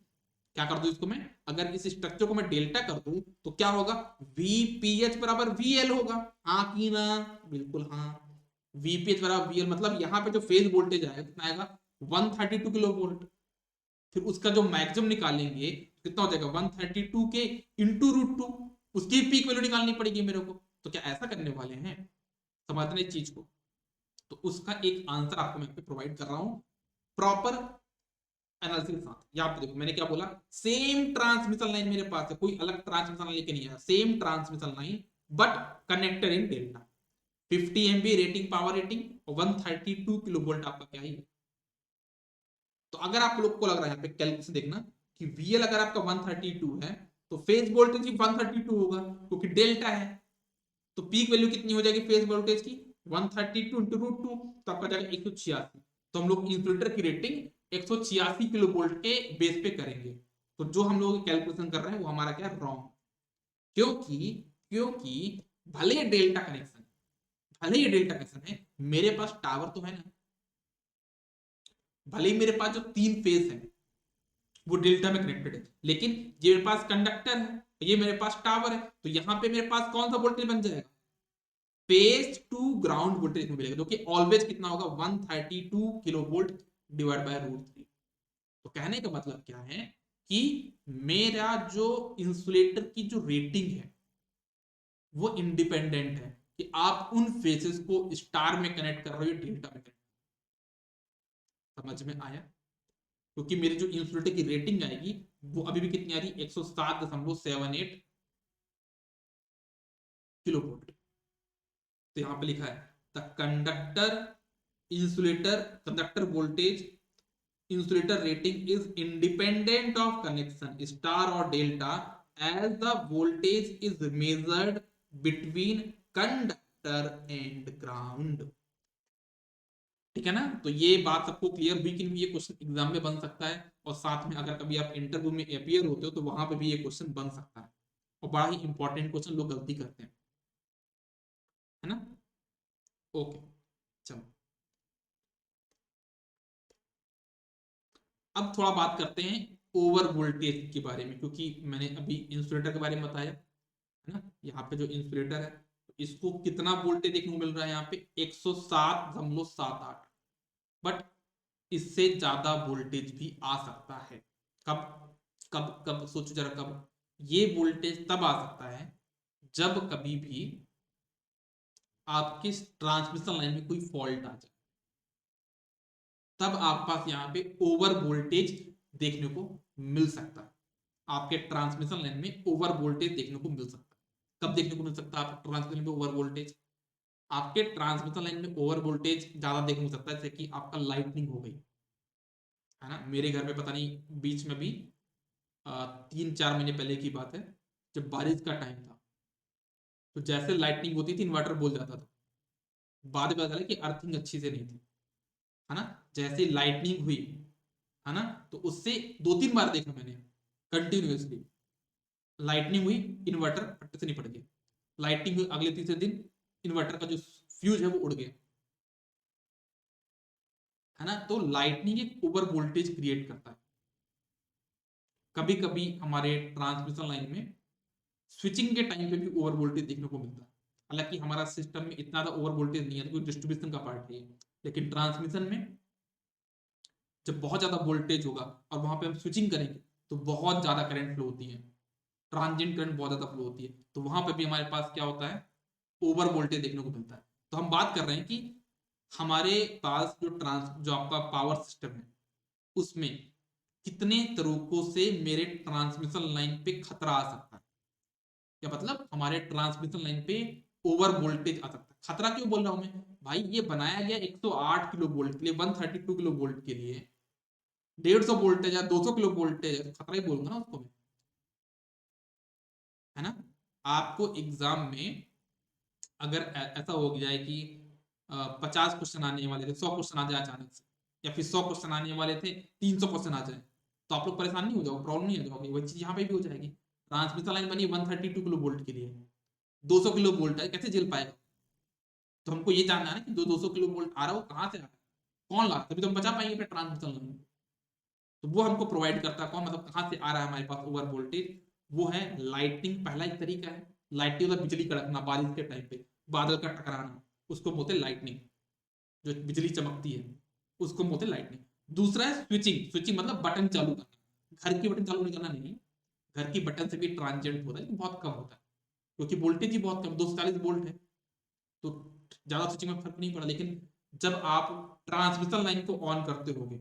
क्या कर दूं इसको मैं, अगर इस स्ट्रक्चर को मैं डेल्टा कर दूं तो क्या होगा? VPH बराबर VL होगा। हाँ कि ना? बिल्कुल हाँ। VPH बराबर VL मतलब यहाँ पे जो फेज वोल्टेज आएगा कितना आएगा? 132 किलो वोल्ट। फिर उसका जो मैक्सिमम निकालेंगे कितना हो जाएगा? 132 के इंटू √2, उसकी पीक वैल्यू निकालनी पड़ेगी मेरे को। तो क्या ऐसा करने वाले हैं? समझने इस चीज को। तो उसका एक आंसर आपको मैं प्रोवाइड कर रहा हूं प्रॉपर एनालिसिस के साथ। यहाँ पे देखो मैंने क्या बोला, सेम ट्रांसमिशन लाइन मेरे पास है, कोई अलग ट्रांसमिशन लाइन लेके नहीं आया, same transmission line but connected in delta. 50 MB rating, power rating, और 132 किलो वोल्ट आपका क्या है। तो अगर आप लोग को लग रहा है यहाँ पे कैलकुलेशन देखना कि VL अगर आपका 132 है तो फेज वोल्टेज भी 132 होगा क्योंकि डेल्टा है। तो पीक वैल्यू कितनी हो जाएगी फेज वोल्टेज की? 132 इंटू √2, तो आपका जाएगा 186। तो हम लोग इंसुलेटर की रेटिंग 186 किलो वोल्ट के बेस पे करेंगे। तो जो हम लोग कैलकुलेशन कर रहे हैं वो हमारा क्या है? रॉन्ग। क्योंकि क्योंकि भले ये डेल्टा कनेक्शन, भले ये डेल्टा कनेक्शन है, मेरे पास टावर तो है ना, भले ही मेरे पास जो 3 फेज है वो डेल्टा में कनेक्टेड है, लेकिन ये मेरे पास कंडक्टर है, ये मेरे पास टावर है, तो यहां पे मेरे पास कौन सा वोल्टेज बन जाएगा? फेज टू ग्राउंड वोल्टेज मिलेगा जो कि ऑलवेज कितना होगा? 132 किलो वोल्ट डिवाइड बाय √3। तो कहने का मतलब क्या है कि मेरा जो इंसुलेटर की जो रेटिंग है वो इंडिपेंडेंट है कि आप उन फेसेस को स्टार में कनेक्ट कर रहे हो या डेल्टा में कनेक्ट। समझ में आया? क्योंकि मेरी जो इंसुलेटर की रेटिंग आएगी वो अभी भी कितनी आ रही? 107.78 किलो वोल्ट। तो यहां पे लिखा है the conductor insulator conductor voltage insulator rating is independent of connection star or delta as the voltage is measured between conductor and ground। ठीक है ना? तो ये बात सबको क्लियर हुई कि नहीं? ये क्वेश्चन एग्जाम में बन सकता है और साथ में अगर कभी आप इंटरव्यू में अपियर होते हो तो वहां पे भी ये क्वेश्चन बन सकता है और बड़ा ही इंपॉर्टेंट क्वेश्चन लोग गलती करते हैं, है ना? ओके चलो अब थोड़ा बात करते हैं ओवर वोल्टेज के बारे में, क्योंकि मैंने अभी इंसुलेटर के बारे में बताया, है ना? यहाँ पे जो इंसुलेटर है इसको कितना वोल्टेज देखने को मिल रहा है? यहाँ पे 107.78, बट इससे ज्यादा वोल्टेज भी आ सकता है। कब कब कब सोचो जरा, कब ये वोल्टेज तब आ सकता है जब कभी भी आपकी ट्रांसमिशन लाइन में कोई फॉल्ट आ जाए, तब आप पास यहाँ पे ओवर वोल्टेज देखने को मिल सकता है। आपके ट्रांसमिशन लाइन में ओवर वोल्टेज देखने को मिल सकता है। कब देखने को मिल सकता है आपके ट्रांसमिशन में ओवर वोल्टेज? आपके ट्रांसमिशन लाइन में ओवर वोल्टेज ज्यादा देखने को सकता है जैसे कि आपका लाइटनिंग हो गई, है ना? मेरे घर में पता नहीं बीच में भी 3-4 महीने पहले की बात है, जब बारिश का टाइम था तो जैसे लाइटनिंग होती थी इन्वर्टर बोल जाता था। बाद में पता चला कि अर्थिंग अच्छी से नहीं थी, है ना? जैसे लाइटनिंग हुई, है ना, तो उससे 2-3 बार देखा मैंने कंटिन्यूअसली। लाइटनिंग हुई, इन्वर्टर फट से निपट गया। लाइटनिंग हुई, अगले तीसरे दिन इन्वर्टर का जो फ्यूज है वो उड़ गया, है ना? तो लाइटनिंग एक ओवर वोल्टेज क्रिएट करता है। कभी कभी हमारे ट्रांसमिशन लाइन में स्विचिंग के टाइम पे भी ओवर वोल्टेज देखने को मिलता है। हालांकि हमारा सिस्टम में इतना ज्यादा ओवर वोल्टेज नहीं है, क्योंकि डिस्ट्रीब्यूशन का पार्ट है, लेकिन ट्रांसमिशन में जब बहुत ज्यादा वोल्टेज होगा और वहां पे हम स्विचिंग करेंगे तो बहुत ज्यादा करंट फ्लो होती है, ट्रांजिएंट करंट बहुत ज्यादा फ्लो होती है, तो वहां पे भी हमारे पास क्या होता है, ओवर वोल्टेज देखने को मिलता है। तो हम बात कर रहे हैं कि हमारे पास जो आपका पावर सिस्टम है उसमें कितने तरीकों से मेरे ट्रांसमिशन लाइन पे खतरा आ सकता है, या मतलब हमारे ट्रांसमिशन लाइन पे ओवर वोल्टेज आ सकता है। खतरा क्यों बोल रहा हूं मैं भाई, ये बनाया गया 108 किलो वोल्ट के लिए, 132 किलो वोल्ट के लिए, 150 वोल्टेज या 200 किलो वोल्टेज है, तो खतरा ही बोलूंगा ना उसको मैं, है ना। आपको एग्जाम में अगर ऐसा हो जाए कि 50 क्वेश्चन आने वाले थे, 100 क्वेश्चन आ जाए अचानक से, या फिर 100 क्वेश्चन आने वाले थे 300 क्वेश्चन आ जाए, तो आप लोग परेशान नहीं हो जाओगे, प्रॉब्लम नहीं हो जाओगे। वही चीज यहाँ पे भी हो जाएगी। ट्रांसमिशन लाइन बनी 132 किलो वोल्ट के लिए, 200 किलो वोल्ट है, कैसे झेल पाएगा। तो हमको ये जानना है ना कि 200 किलो वोल्ट आ रहा हो कहाँ से आ रहा है, कौन ला रहा है, तभी तो हम बचा पाएंगे अपने ट्रांसमिशन लाइन। तो वो हमको प्रोवाइड करता है कौन, मतलब कहाँ से आ रहा है हमारे पास ओवर वोल्टेज, वो है लाइटनिंग। पहला एक तरीका है, लाइटनिंग मतलब बिजली कड़कना बारिश के टाइम पे, बादल का टकराना, उसको बोलते हैं लाइटनिंग। जो बिजली चमकती है उसको बोलते हैं लाइटनिंग। दूसरा है स्विचिंग। स्विचिंग मतलब बटन चालू करना, घर की बटन चालू नहीं करना, नहीं, घर की बटन से भी ट्रांजिएंट होता है लेकिन बहुत कम होता है, क्योंकि वोल्टेज ही बहुत कम, 240 वोल्ट है, तो ज्यादा स्विचिंग में फर्क नहीं पड़ा। लेकिन जब आप ट्रांसमिशन लाइन को ऑन करते होगे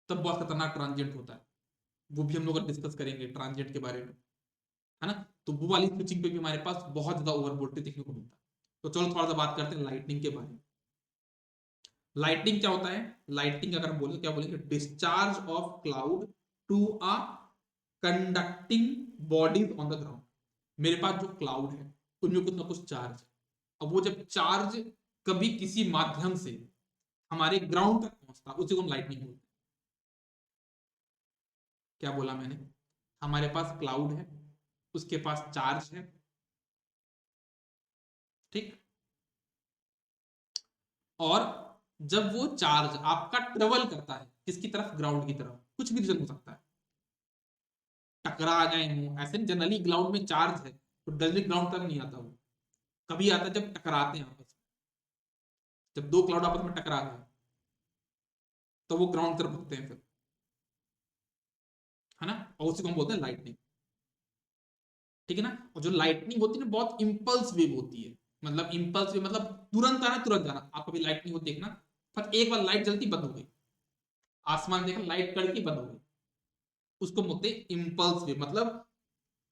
तब बहुत खतरनाक ट्रांजिएंट होता है, वो भी हम लोग डिस्कस करेंगे ट्रांजिएंट के बारे में, है ना। तो वो वाली स्विचिंग पे भी हमारे पास बहुत ज्यादा ओवर वोल्टेज देखने को मिलता है। तो चलो थोड़ा सा बात करते हैं लाइटनिंग के बारे में। लाइटनिंग क्या होता है, लाइटनिंग अगर हम बोले क्या बोलेंगे, discharge of cloud to a conducting bodies on the ground. मेरे पास जो क्लाउड है उनमें कुछ ना कुछ चार्ज है, अब वो जब चार्ज कभी किसी माध्यम से हमारे ग्राउंड तक पहुंचता उसी को हम लाइटनिंग बोलते हैं। क्या बोला मैंने, हमारे पास क्लाउड है, उसके पास चार्ज है, ठीक, और जब वो चार्ज आपका ट्रेवल करता है किसकी तरफ, ग्राउंड की तरफ, कुछ भी रीजन हो सकता है, टकरा गए हो ऐसे, जनरली ग्राउंड में चार्ज है तो डायरेक्टली ग्राउंड तक नहीं आता वो, कभी आता है जब टकराते हैं आपस में, जब दो क्लाउड आपस में टकरा गए तो वो ग्राउंड तरफ होते हैं फिर, है ना, और उसी को हम बोलते हैं लाइटनिंग, ठीक है ना। और जो लाइटनिंग होती है ना बहुत इंपल्स वेव होती है, मतलब इंपल्स वेव मतलब तुरंत आना तुरंत जाना। आप कभी लाइटनिंग को देखना, पर एक बार लाइट जलती बंद हो गई, आसमान देखा लाइट कड़की बंद हो गई, उसको बोलते हैं इम्पल्स वेव, मतलब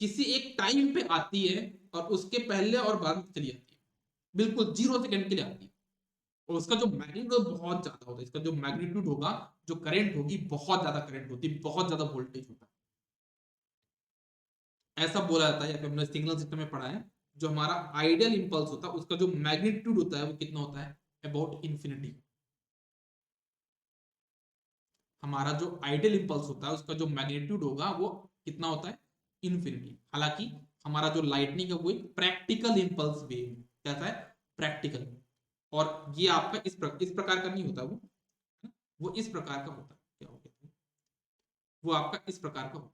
किसी एक टाइम पे आती है और उसके पहले और बाद में चली जाती है, बिल्कुल 0 सेकंड के लिए आती है, और उसका जो मैग्नीट्यूड बहुत ज्यादा होता है, इसका जो मैग्नीट्यूड होगा, जो करंट होगी बहुत ज्यादा करंट होती है, बहुत ज्यादा वोल्टेज होता है। ऐसा बोला जाता है, या फिर हमने सिग्नल सिस्टम में पढ़ा है, जो हमारा आइडियल इंपल्स होता है उसका जो मैग्नीट्यूड होता है वो कितना होता है, अबाउट इंफिनिटी। हमारा जो आइडियल इंपल्स होता है उसका जो मैग्नीट्यूड होगा वो कितना होता है, इन्फिनिटी। हालांकि हमारा जो लाइटनिंग है वो एक प्रैक्टिकल इंपल्स वेव, कैसा है, प्रैक्टिकल। और ये आपका इस प्रकार का नहीं होता, वो इस प्रकार का होता है, क्या हो गया, वो आपका इस प्रकार का होता है,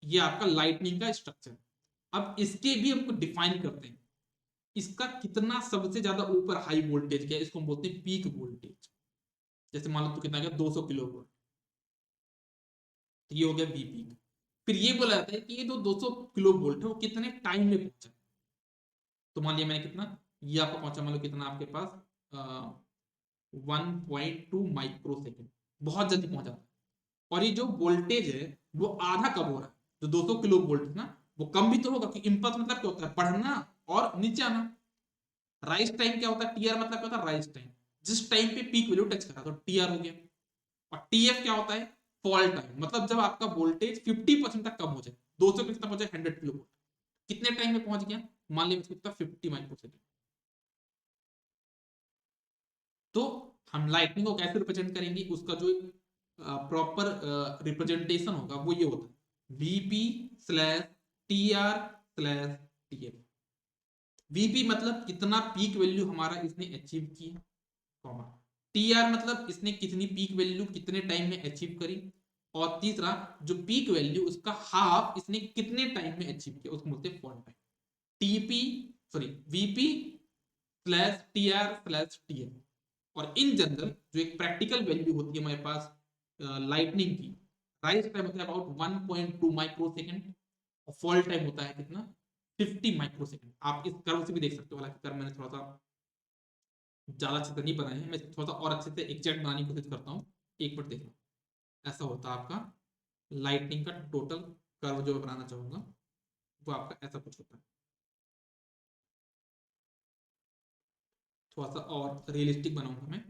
ये आपका लाइटनिंग का स्ट्रक्चर। अब इसके भी हमको डिफाइन करते हैं, इसका कितना सबसे ज्यादा ऊपर हाई वोल्टेज क्या है, इसको हम बोलते हैं पीक वोल्टेज। जैसे मान लो तो कितना गया, 200 किलो वोल्ट, तो ये हो गया वी पीक। फिर ये बोला जाता है कि ये जो 200 किलो वोल्ट है वो कितने टाइम में पहुंचा, तो मान लिया मैंने कितना, ये आपको पहुंचा मान लो कितना आपके पास 1.2 माइक्रो सेकेंड, बहुत जल्दी पहुंचा था। और ये जो वोल्टेज है वो आधा कब हो रहा है, जो 200 किलो वोल्ट है ना वो कम भी तो होगा, क्योंकि इंपल्स मतलब क्या होता है, बढ़ना और नीचे आना। राइज टाइम क्या होता है, टीआर मतलब क्या होता है, राइज टाइम, जिस टाइम पे पीक वैल्यू टच करा तो टीआर हो गया। और टीएफ क्या होता है, फॉल टाइम, मतलब जब आपका वोल्टेज 50% तक कम हो जाए, 200 कितना पहुंचे 100 किलो वोल्ट, कितने टाइम में पहुंच गया, मान लीजिए कितना 50 माइक्रो सेकेंड। तो हम लाइटनिंग को कैसे रिप्रेजेंट करेंगे, उसका जो प्रॉपर रिप्रेजेंटेशन होगा वो ये होता है VP slash T R slash TF. VP मतलब कितना पीक वैल्यू हमारा इसने अचीव किया, कॉमा, टी आर मतलब इसने कितनी पीक वैल्यू कितने टाइम में अचीव करी, और तीसरा जो पीक वैल्यू उसका हाफ इसने कितने टाइम में अचीव किया, उसको बोलते हैं fall time. TP sorry VP slash TR slash TL. और इन जनरल जो एक प्रैक्टिकल वैल्यू होती है हमारे पास लाइटनिंग की, राइज टाइम होता है अबाउट 1.2 माइक्रो सेकेंड और फॉल टाइम होता है कितना 50 माइक्रो सेकेंड। आप इस कर्व से भी देख सकते हो, हालांकि कर्व मैंने थोड़ा सा ज्यादा अच्छे से नहीं बनाए हैं, मैं थोड़ा सा और अच्छे से एग्जैक्ट बनाने की कोशिश करता हूँ। एक मिनट देखना, ऐसा होता है आपका लाइटनिंग का टोटल कर्व जो मैं बनाना चाहूंगा वो आपका ऐसा कुछ होता है। थोड़ा सा और रियलिस्टिक बनाऊंगा मैं।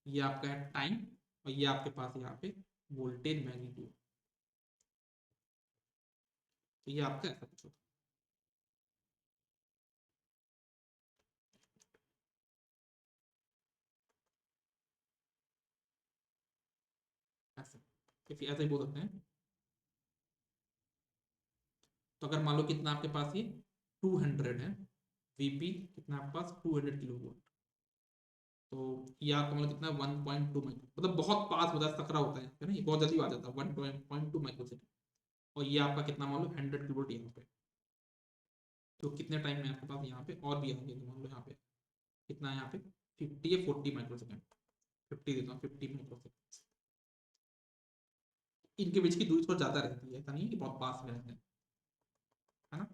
ये आपका है टाइम और ये आपके पास यहाँ पे वोल्टेज मैग्नीट्यूड। तो ये आपका ऐसा कुछ होता है ऐसा, ऐसा ही बोल सकते हैं। तो अगर मान लो कितना आपके पास ये 200 है, वीपी कितना आपके पास 200 किलो वोल्ट, तो ये आपका मतलब कितना 1.2 माइक्रो, मतलब बहुत पास होता है, सकरा होता है ना, ये बहुत जल्दी आ जाता है 1.2 माइक्रो सेकेंड। और ये आपका कितना मान लो 100 किलो वोल्ट यहाँ पे, तो कितने टाइम में आपके पास यहाँ पे और भी आएंगे, तो मान लो यहाँ पे कितना है, यहाँ पे 50 या 40 माइक्रो सेकेंड, 50 देता हूँ, 50 माइक्रो सेकेंड। इनके बीच की दूरी थोड़ी ज्यादा रहती है, ऐसा नहीं है कि बहुत पास में रहते हैं, है ना।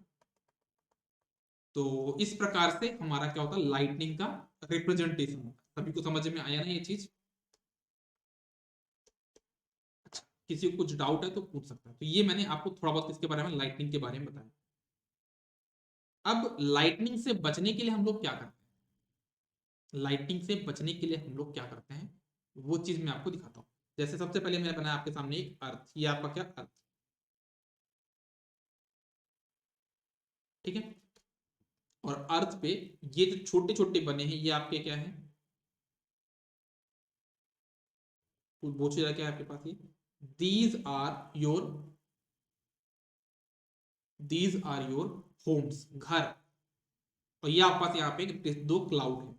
तो इस प्रकार से हमारा क्या होता है, लाइटनिंग का रिप्रेजेंटेशन होता है। सभी को समझ में आया ना ये चीज। अच्छा, किसी को कुछ डाउट है तो पूछ सकता है। तो ये मैंने आपको थोड़ा बहुत इसके बारे में, लाइटनिंग के बारे में बताया। अब लाइटनिंग से बचने के लिए हम लोग क्या करते हैं, लाइटनिंग से बचने के लिए हम लोग क्या करते हैं, वो चीज मैं आपको दिखाता हूँ। जैसे सबसे पहले मैंने बनाया आपके सामने एक अर्थ, ये आपका क्या अर्थ, ठीक है। और अर्थ पे ये जो छोटे छोटे बने हैं ये आपके क्या है, पूछे जा क्या है आपके पास ये, these are your, these are your homes, घर। और ये आपके पास यहाँ पे दो क्लाउड है,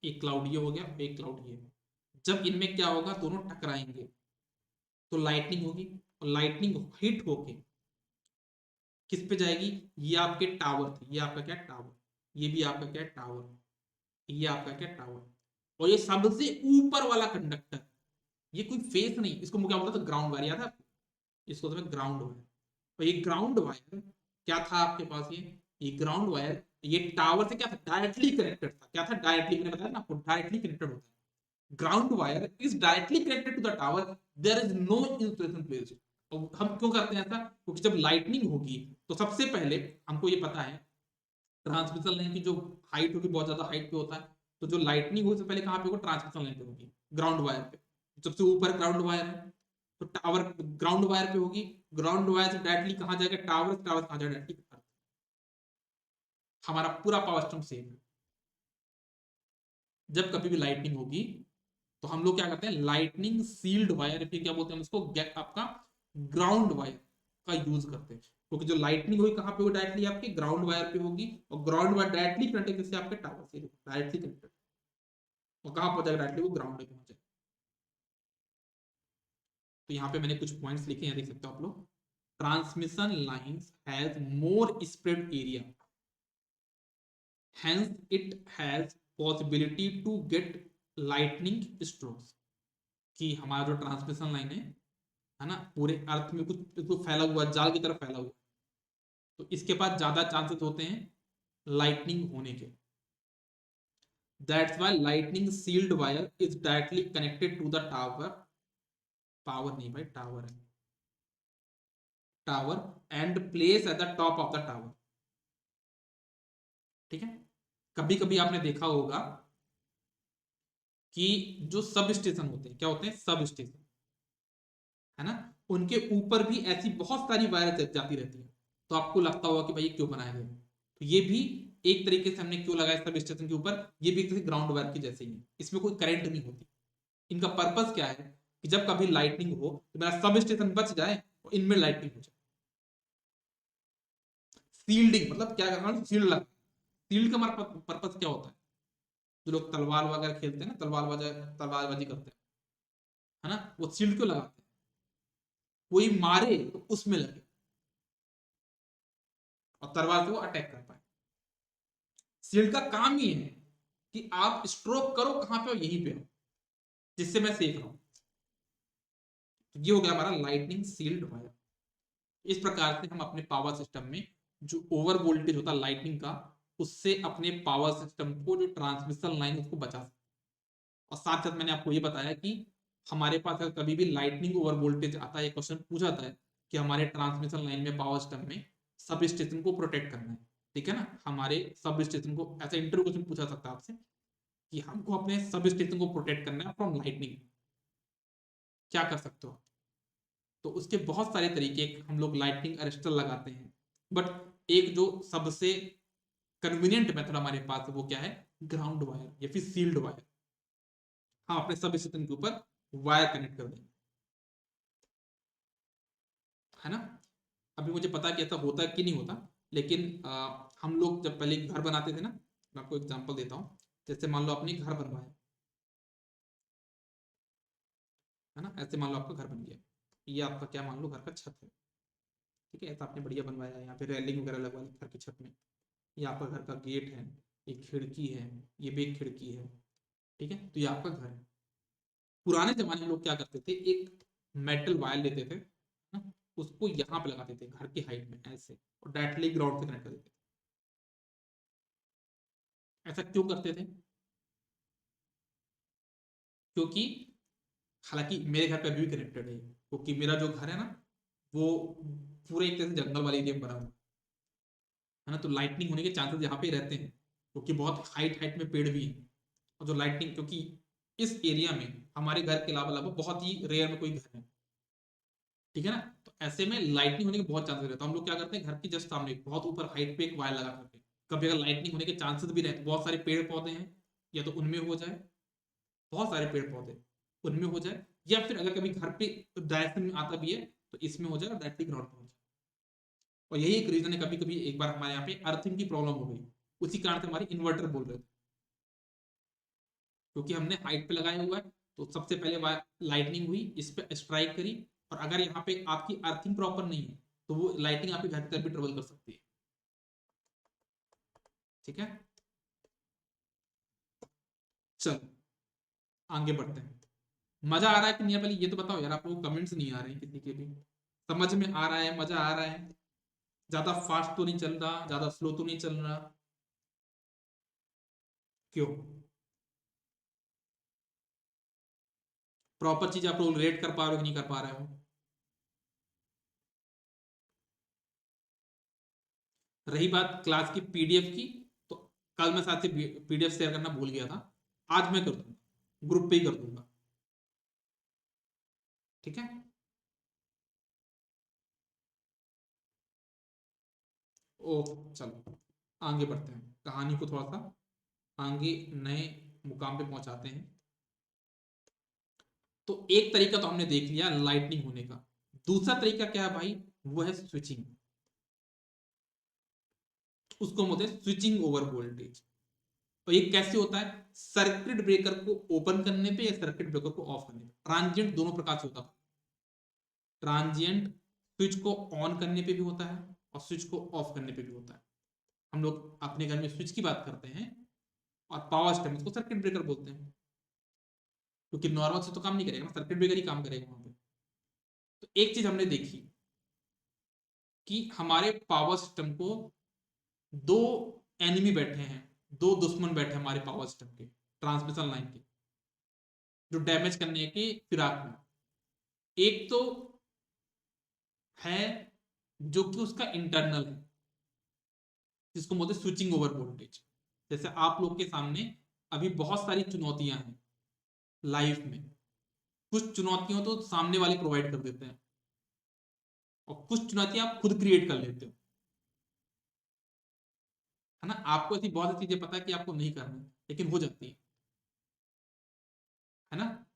एक क्लाउड ये हो गया, एक क्लाउड ये। जब इनमें क्या होगा, दोनों टकराएंगे तो लाइटनिंग होगी, और लाइटनिंग हिट होके किस पे जाएगी, ये आपके टावर थे, ये आपका क्या टावर, ये भी आपका क्या टावर, ये आपका क्या टावर। और ये सबसे ऊपर वाला कंडक्टर, ये कोई फेस नहीं, इसको क्या बोलता था, ग्राउंड वायर, याद है आपको? इसको तो ग्राउंड वायर। और ये ग्राउंड वायर क्या था आपके पास, ये ग्राउंड वायर ये टावर से क्या था, डायरेक्टली कनेक्टेड था। क्या था, डायरेक्टली, मैंने बताया ना आपको, डायरेक्टली कनेक्टेड होता है। Ground wire is directly connected to the tower, there is no insulation placed. और हम क्यों करते हैं ऐसा, क्योंकि जब लाइटनिंग होगी तो सबसे पहले हमको ये पता है, ट्रांसमिशन लाइन की जो हाइट होगी बहुत ज्यादा हाइट पे होता है, तो जो लाइटनिंग होगी पहले कहां पे होगी, ट्रांसमिशन लाइन पे होगी, ग्राउंड वायर पे। सबसे ऊपर ग्राउंड वायर है, तो टावर ग्राउंड वायर पे होगी, ग्राउंड वायर से डायरेक्टली कहां जाएगा, टावर, टावर कहां जाएगा, डायरेक्टली। हमारा पूरा पावर सिस्टम सेम है। जब कभी भी लाइटनिंग होगी तो हम लोग क्या करते हैं, लाइटनिंग सील्ड वायर, फिर क्या बोलते हैं उसको, आपका ग्राउंड वायर का यूज करते हैं। क्योंकि जो लाइटनिंग होगी कहां पे होगी, डायरेक्टली आपके ग्राउंड वायर पे होगी, और ग्राउंड वायर डायरेक्टली कनेक्टेड किससे, आपके टावर से डायरेक्टली कनेक्टेड। और कहां पहुंचेगा, डायरेक्टली वो ग्राउंड पे पहुंचेगा। तो यहाँ पे मैंने कुछ पॉइंट्स लिखे हैं, देख सकते हो आप लोग। Transmission lines has more spread area, hence it has possibility to get lightning strokes। कि हमारा जो ट्रांसमिशन लाइन है ना, पूरे अर्थ में कुछ तो फैला हुआ, जाल की तरफ फैला हुआ, तो इसके पास ज्यादा चांसेस होते हैं लाइटनिंग होने के। That's why lightning shield wire is directly connected to the tower, power नहीं भाई, टावर है, tower, and place at the top of the tower, ठीक है। कभी कभी आपने देखा होगा कि जो सब स्टेशन होते हैं, क्या होते हैं, सब स्टेशन, है ना, उनके ऊपर भी ऐसी बहुत सारी वायर जाती रहती है। तो आपको लगता होगा कि भाई ये क्यों बनाया गया, तो ये भी एक तरीके से हमने क्यों लगाया सब स्टेशन के ऊपर, ये भी एक तरह ग्राउंड वायर की जैसे ही है, इसमें कोई करंट नहीं होती। इनका पर्पस क्या है, कि जब कभी लाइटनिंग हो तो मेरा सब स्टेशन बच जाए और इनमें लाइटनिंग हो जाए। सील्डिंग मतलब क्या करना, सील्ड लगा, सील्ड का पर्पस क्या होता है, जो लोग तलवार वगैरह खेलते हैं ना, तलवारबाजी करते हैं, है ना, वो सील्ड क्यों लगाते हैं, कोई मारे तो उसमें लगे। और तलवार से वो अटैक कर पाए। शील्ड का काम ही है कि आप स्ट्रोक करो कहां पे हो, यहीं पे हो, जिससे मैं सेफ रहूं। तो ये हो गया हमारा लाइटनिंग शील्ड वायर। इस प्रकार से हम अपने पावर सिस्टम में जो ओवर वोल्टेज होता है लाइटनिंग का, उससे अपने पावर सिस्टम को जो ट्रांसमिशन लाइन उसको बचा सकते। और साथ साथ मैंने आपको ये बताया कि हमारे पास अगर कभी भी लाइटनिंग ओवर वोल्टेज आता है, क्वेश्चन पूछा जाता है कि हमारे ट्रांसमिशन लाइन में पावर सिस्टम में सब स्टेशन को प्रोटेक्ट करना है, ठीक है ना, हमारे सब स्टेशन को, ऐसा इंटरव्यू क्वेश्चन पूछा सकता है आपसे कि हमको अपने सब स्टेशन को प्रोटेक्ट करना है फ्रॉम लाइटनिंग, क्या कर सकते हो। तो उसके बहुत सारे तरीके हम लोग लाइटनिंग अरेस्टर लगाते हैं, बट एक जो सबसे कन्वीनियंट मेथड हमारे पास है वो क्या है, ग्राउंड वायर या फिर सील्ड वायर। हम अपने सब स्टेशन के ऊपर वायर कनेक्ट कर देंगे, है ना। अभी मुझे पता है कि ऐसा होता है कि नहीं होता, लेकिन हम लोग जब पहले घर बनाते थे ना, मैं आपको एग्जांपल देता हूँ। जैसे मान लो आपने घर बनवाया, है ना, ऐसे मान लो आपका घर बन गया, ये आपका क्या मान लो घर का छत है, ठीक है, ऐसा आपने बढ़िया बनवाया, यहाँ पे रेलिंग वगैरह लगवा ली घर की छत में, ये आपका घर का गेट है, ये खिड़की है, ये भी एक खिड़की है, ठीक है, तो ये आपका घर है। पुराने जमाने में लोग क्या करते थे, एक मेटल वायर लेते थे ना, उसको यहाँ पे लगाते थे घर की हाइट में ऐसे, और डायरेक्टली ग्राउंड से कनेक्ट कर देते थे। ऐसा क्यों करते थे, क्योंकि हालांकि मेरे घर पे अभी भी कनेक्टेड है, क्योंकि मेरा जो घर है ना वो पूरे एक तरह से जंगल वाले एरिया में बना हुआ है ना, तो लाइटनिंग होने के चांसेस यहाँ पे रहते हैं, क्योंकि बहुत हाइट हाइट में पेड़ भी है। और जो लाइटनिंग, क्योंकि इस एरिया में हमारे घर के अलावा अलावा बहुत ही रेयर में कोई घर है, ठीक है ना, तो ऐसे में लाइटनिंग होने के बहुत चांसेस रहते हैं। हम लोग क्या करते हैं, घर की जस्ट सामने बहुत ऊपर हाइट पे एक वायर लगा करके, कभी अगर लाइटनिंग होने के चांसेस भी रहते, बहुत सारे पेड़ पौधे हैं, या तो उनमें हो जाए, बहुत सारे पेड़ पौधे उनमें हो जाए, या फिर अगर कभी घर पे डायरेक्शन में आता भी है तो इसमें हो जाए, डायरेक्टली ग्राउंड पे हो जाए। और यही एक रीजन है, कभी कभी एक बार हमारे यहाँ पे अर्थिंग की प्रॉब्लम हो गई, उसी कारण से हमारे इन्वर्टर बोल रहे थे, क्योंकि हमने हाइट पे लगाया हुआ है, तो सबसे पहले लाइटनिंग हुई, इस पे स्ट्राइक करी, और अगर यहाँ पे आपकी अर्थिंग प्रॉपर नहीं है तो वो लाइटिंग आपके घर की तरफ भी ट्रेवल कर सकती है, ठीक है। चलो आगे बढ़ते हैं। मजा आ रहा है कि नहीं, पहले ये तो बताओ यार, आप लोग कमेंट्स नहीं आ रहे हैं किसी के भी, समझ में आ रहा है, मजा आ रहा है, ज्यादा फास्ट तो नहीं चल रहा, ज्यादा स्लो तो नहीं चल रहा, क्यों, प्रॉपर चीज आप लोग रेट कर पा रहे हो कि नहीं कर पा रहे हो। रही बात क्लास की पीडीएफ की, तो कल मैं साथ से पीडीएफ शेयर करना भूल गया था, आज मैं कर दूंगा, ग्रुप पे ही कर दूंगा, ठीक है। ओ चलो आगे बढ़ते हैं, कहानी को थोड़ा सा आगे नए मुकाम पे पहुंचाते हैं। तो एक तरीका तो हमने देख लिया लाइटनिंग होने का, दूसरा तरीका क्या है भाई, वो है स्विचिंग। उसको हम बोलते हैं स्विचिंग ओवर वोल्टेज। और ये कैसे होता है, सर्किट ब्रेकर को ओपन करने पे या सर्किट ब्रेकर को ऑफ करने पे, ट्रांजिएंट दोनों प्रकार से होता है। ट्रांजिएंट स्विच को ऑन करने पे भी होता है और स्विच को ऑफ करने पे भी होता है। हम लोग अपने घर में स्विच की बात करते हैं, और पावर सिस्टम इसको सर्किट ब्रेकर बोलते हैं, क्योंकि नॉर्मल से तो काम नहीं करेगा ना, सर्किट ब्रेकर ही काम करेगा वहां पे। तो एक चीज हमने देखी कि हमारे पावर सिस्टम को दो एनिमी बैठे हैं, दो दुश्मन बैठे हैं हमारे पावर सिस्टम के, ट्रांसमिशन लाइन के, जो डैमेज करने के फिराक में। एक तो है जो कि उसका इंटरनल है, जिसको बोलते हैं स्विचिंग ओवर वोल्टेज। जैसे आप लोग के सामने अभी बहुत सारी चुनौतियां हैं लाइफ में, कुछ चुनौतियों तो सामने वाले प्रोवाइड कर देते हैं, और कुछ चुनौतियां आप खुद क्रिएट कर लेते हो, है ना। आपको ऐसी बहुत सी चीजें पता है कि आपको नहीं करना, लेकिन हो जाती है ना,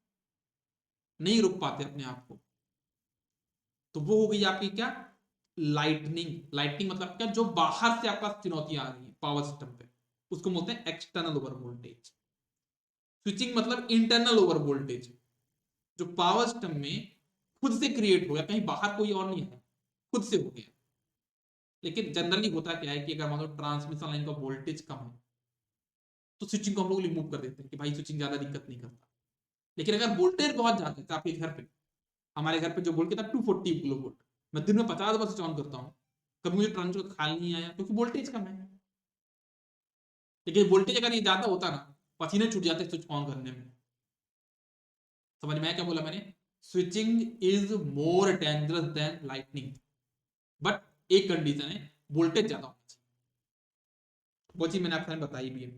नहीं रुक पाते अपने आप को। तो वो हो गई आपकी क्या, लाइटनिंग। लाइटनिंग मतलब क्या, जो बाहर से आपका चुनौतियां आ रही है पावर सिस्टम पे, उसको बोलते हैं एक्सटर्नल ओवर वोल्टेज। स्विचिंग मतलब इंटरनल ओवर वोल्टेज, जो पावर सिस्टम में खुद से क्रिएट हो गया, कहीं बाहर कोई और नहीं है, खुद से हो गया। लेकिन जनरली होता क्या है कि अगर मान लो ट्रांसमिशन लाइन का वोल्टेज कम है तो स्विचिंग को हम लोग रिमूव कर देते हैं कि भाई स्विचिंग ज्यादा दिक्कत नहीं करता। लेकिन अगर वोल्टेज बहुत ज्यादा है तो आपके घर पे, हमारे घर पे जो वोल्टेज था 240 किलो वोल्ट, मैं दिन में 50 बार स्विच ऑन करता हूँ, कभी मुझे ट्रांसमिशन का ख्याल नहीं आया क्योंकि वोल्टेज कम है। लेकिन वोल्टेज अगर ये ज्यादा होता ना, पसीने छूट जाते स्विच ऑन करने में। समझ में आया क्या बोला मैंने? Switching is more dangerous than lightning, but एक कंडीशन है, वोल्टेज ज्यादा होना चाहिए। वो चीज मैंने आपके सामने बताई भी है।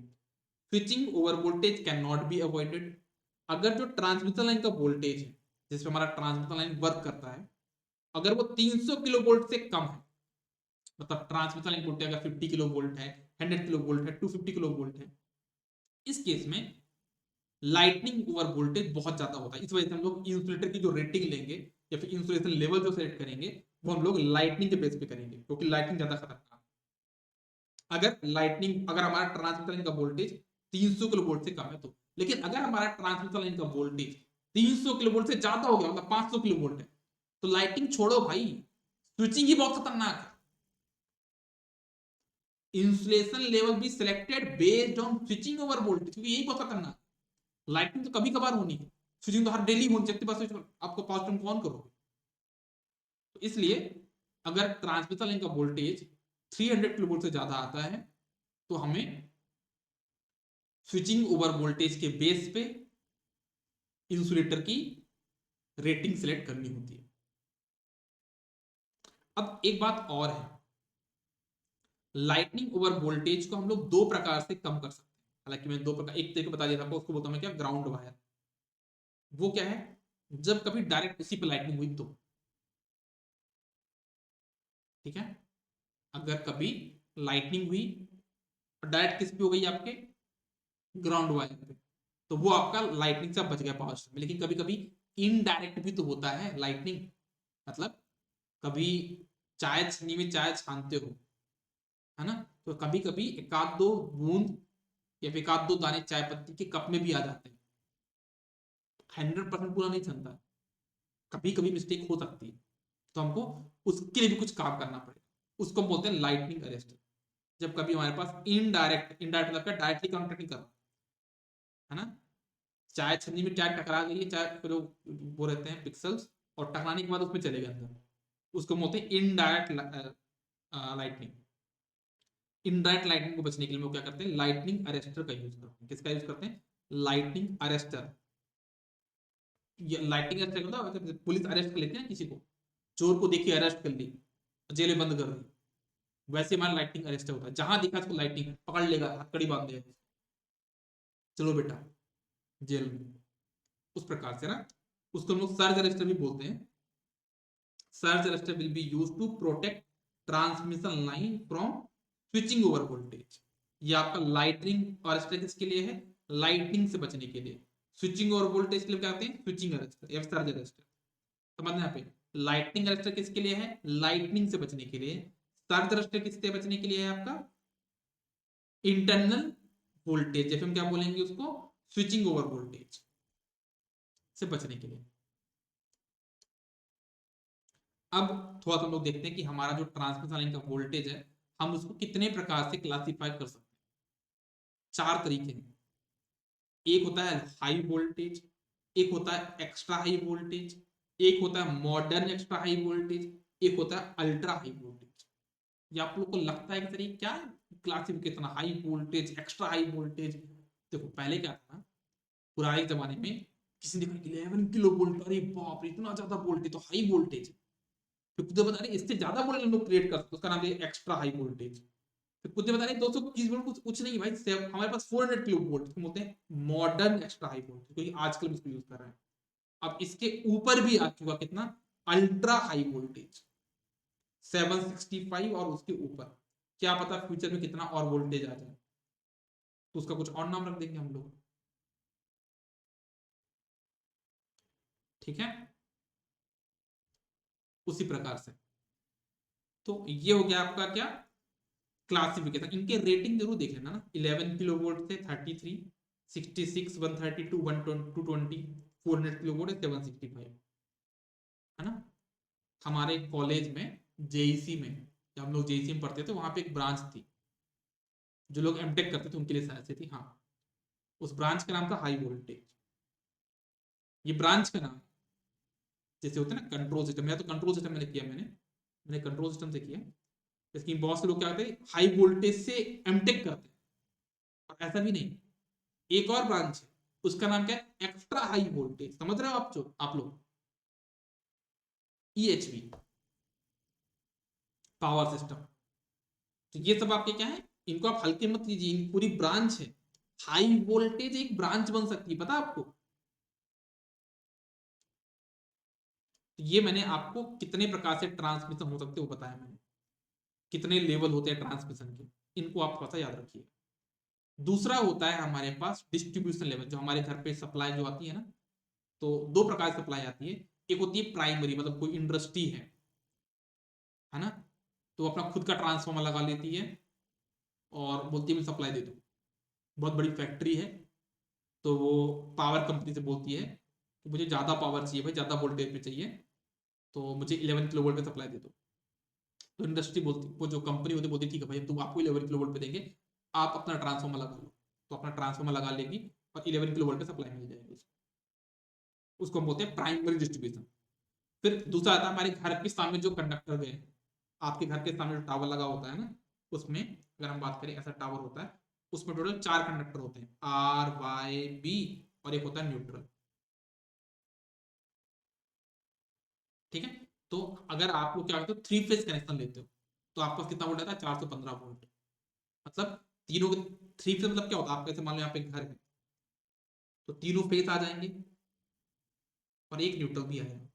Switching over voltage can not be avoided. अगर जो ट्रांसमिशन लाइन का वोल्टेज है जिसपे हमारा ट्रांसमिशन लाइन वर्क करता है, अगर वो 300 किलो वोल्ट से कम है, मतलब ट्रांसमिशन लाइन वोल्टेज अगर 50 किलो वोल्ट है, 100 किलो वोल्ट है, 250 किलो वोल्ट है, इस केस में लाइटनिंग ओवर वोल्टेज बहुत ज्यादा होता है। इस वजह से हम लोग इंसुलेटर की जो रेटिंग लेंगे या फिर इंसुलेशन लेवल जो सेलेक्ट करेंगे वो हम लोग लाइटनिंग के बेस पे करेंगे, क्योंकि लाइटनिंग ज्यादा खतरनाक है। अगर हमारा ट्रांसमिशन लाइन का वोल्टेज 300 किलो वोल्ट से कम है तो, लेकिन अगर हमारा ट्रांसमिशन लाइन का वोल्टेज 300 किलो वोल्ट से ज्यादा हो गया, मतलब 500 किलो वोल्ट है, तो लाइटिंग छोड़ो भाई, स्विचिंग ही बहुत खतरनाक है। इंसुलेशन लेवल भी selected based on switching over voltage, क्योंकि यही बहुत खतरनाक है। लाइटिंग तो कभी कभार होनी है, स्विचिंग तो हर डेली होनी चाहिए, बस आपको पावर टर्म कौन करोगे। तो इसलिए अगर ट्रांसमिशन लाइन का वोल्टेज 300 किलो वोल्ट से ज्यादा आता है तो हमें स्विचिंग ओवर वोल्टेज के बेस पे इंसुलेटर की रेटिंग सिलेक्ट करनी होती है। अब एक बात और है, लाइटनिंग ओवर वोल्टेज को हम लोग दो प्रकार से कम कर सकते हैं। हालांकि मैं दो प्रकार, एक तरीके बता दिया था आपको, उसको बोलता हूं मैं क्या, ग्राउंड वायर। वो क्या है, जब कभी डायरेक्ट इसी पे लाइटनिंग हुई तो, ठीक है, अगर कभी लाइटनिंग हुई और डायरेक्ट किस पे हो गई, आपके ग्राउंड वायर पे, तो वो आपका लाइटनिंग से बच गया पावर में। लेकिन कभी कभी इनडायरेक्ट भी तो होता है लाइटनिंग, मतलब कभी चाय छन्नी में चाय छानते हो, है ना, तो कभी कभी एक आध दो बूंद या फिर एक आध दो दाने चाय पत्ती के कप में भी आ जाते हैं। 100% पूरा नहीं छनता, कभी कभी मिस्टेक हो सकती है, तो हमको उसके लिए भी कुछ काम करना पड़ेगा। उसको बोलते हैं लाइटनिंग अरेस्टर। जब कभी हमारे पास इनडायरेक्ट, इनडायरेक्ट मतलब डायरेक्टली कॉन्टेक्ट नहीं कर रहा, है ना, चाय छन्नी में चाय टकरा गई है, चाय जो वो रहते हैं पिक्सल्स, और टकराने के बाद उसमें चले गए अंदर, उसको बोलते हैं इनडायरेक्ट लाइटनिंग। इनडायरेक्ट लाइटनिंग को बचने के लिए वो क्या करते हैं, लाइटनिंग अरेस्टर का यूज करते हैं। किसका यूज करते हैं, लाइटनिंग अरेस्टर। लाइटिंग अरेस्ट होता है, पुलिस अरेस्ट कर लेती है ना किसी को, चोर को देखिए अरेस्ट कर ली, जेल में बंद कर दी, वैसे हमारा लाइटिंग अरेस्ट होता है। जहां दिखा उसको लाइटिंग पकड़ लेगा, हथकड़ी बांध देगा, चलो बेटा जेल में। उस प्रकार से ना, उसको हम लोग सर्ज अरेस्टर भी बोलते हैं। Surge arrester will be use to protect transmission line from switching over voltage. ये आपका लाइटनिंग अरेस्टर किसके लिए है, लाइटनिंग से बचने के लिए। स्विचिंग ओवर वोल्टेज के लिए क्या कहते हैं, स्विचिंग अरेस्टर या सर्ज अरेस्टर। समझना यहाँ पे, लाइटनिंग अरेस्टर किसके लिए है, लाइटनिंग से बचने के लिए। सर्ज अरेस्टर किससे बचने के लिए है, आपका इंटरनल वोल्टेज, जैसे हम क्या बोलेंगे उसको, स्विचिंग ओवर वोल्टेज से बचने के लिए। अब थोड़ा सा हम लोग देखते हैं कि हमारा जो ट्रांसमिशन लाइन का वोल्टेज है, हम उसको कितने प्रकार से क्लासिफाई कर सकते हैं। चार तरीके हैं। एक होता है हाई वोल्टेज, एक होता है एक्स्ट्रा हाई वोल्टेज, एक होता है मॉडर्न एक्स्ट्रा हाई वोल्टेज, एक होता है अल्ट्रा हाई वोल्टेज। ये आप लोग को लगता है कि सर ये क्या classification, high voltage extra high voltage. देखो पहले क्या था ना, पुराने जमाने में किसी ने कहा 11 किलो वोल्ट, अरे बाप रे इतना ज्यादा वोल्टेज तो हाई वोल्टेज। फिर खुद बता रहे इससे ज्यादा वोल्टेज लोग क्रिएट कर सकते, उसका नाम है एक्स्ट्रा हाई वोल्टेज। फिर खुद बता रहे 220 वोल्ट कुछ नहीं भाई, हमारे पास 400 किलो वोल्ट, इसको बोलते हैं मॉडर्न एक्स्ट्रा हाई वोल्टेज, क्योंकि आजकल हम इसको यूज कर रहे हैं। अब इसके ऊपर भी आ चुका कितना, अल्ट्रा हाई वोल्टेज 765, और उसके ऊपर क्या पता फ्यूचर में कितना और वोल्टेज आ जाए, तो उसका कुछ और नाम रख देंगे हम लोग, ठीक है। उसी प्रकार से, तो ये हो गया आपका क्या, क्लासिफिकेशन। इनके रेटिंग जरूर देख लेना ना, 11 किलो वोल्ट से 33, 66, 132, 120, 400 किलो वोल्ट, 765, है ना। हमारे कॉलेज में जेईसी में जब हम लोग जेईसी में पढ़ते थे वहां पे एक ब्रांच थी, जो लोग एमटेक करते थे उनके लिए शायद से थी। हाँ, उस ब्रांच का नाम था हाई वोल्टेज। ये ब्रांच का नाम जैसे होता है ना कंट्रोल सिस्टम, या तो कंट्रोल सिस्टम मैंने किया, मैंने कंट्रोल सिस्टम से किया। इसकी बहुत से लोग क्या करते हैं हाई वोल्टेज से एमटेक करते हैं, और ऐसा भी नहीं, एक और ब्रांच है उसका नाम क्या है एक्स्ट्रा हाई वोल्टेज, समझ रहे हो आप, जो आप लोग ईएचवी पावर सिस्टम। तो ये सब आपके क्या है, इनको आप हल्के मत लीजिए, इन पूरी ब्रांच है। हाई वोल्टेज एक ब्रांच बन सकती है, पता आपको। तो ये मैंने आपको कितने प्रकार से ट्रांसमिशन हो सकते हैं वो बताया मैंने, कितने लेवल होते हैं ट्रांसमिशन के, इनको आप थोड़ा सा याद रखिए। दूसरा होता है हमारे पास डिस्ट्रीब्यूशन लेवल, जो हमारे घर पे सप्लाई जो आती है ना, तो दो प्रकार की सप्लाई आती है। एक होती है प्राइमरी, मतलब कोई इंडस्ट्री है ना, तो अपना खुद का ट्रांसफार्मर लगा लेती है और बोलती है मुझे सप्लाई दे दो। बहुत बड़ी फैक्ट्री है, तो वो पावर कंपनी से बोलती है कि मुझे ज़्यादा पावर चाहिए भाई, ज़्यादा वोल्टेज पे चाहिए, तो मुझे 11 किलो वोल्ट पे सप्लाई दे दो। तो इंडस्ट्री बोलती, वो जो कंपनी होती बोलती ठीक है भाई, तुम आपको 11 किलो वोल्ट पे देंगे, आप अपना ट्रांसफार्मर लगा लो। तो अपना ट्रांसफार्मर लगा लेगी और 11 किलो वोल्ट पे सप्लाई मिल जाएगी। उसको हम बोलते हैं प्राइमरी डिस्ट्रीब्यूशन। फिर दूसरा आता है हमारे घर के सामने जो कंडक्टर गए, आपके घर के सामने जो टावर लगा होता है ना, उसमें अगर हम बात करें ऐसा टावर होता है, उसमें टोटल 4 कंडक्टर होते हैं, आर वाई बी, और एक होता है न्यूट्रल। ठीक है, तो अगर आप लोग क्या करते हो 3 फेज कनेक्शन लेते हो, तो आपका कितना वोल्ट आता है 415 वोल्ट। मतलब तीनों के 3 फेज मतलब क्या होता है, आपका ऐसे मान लो यहाँ पे घर है, तो तीनों फेज आ जाएंगे और एक न्यूट्रल भी आएगा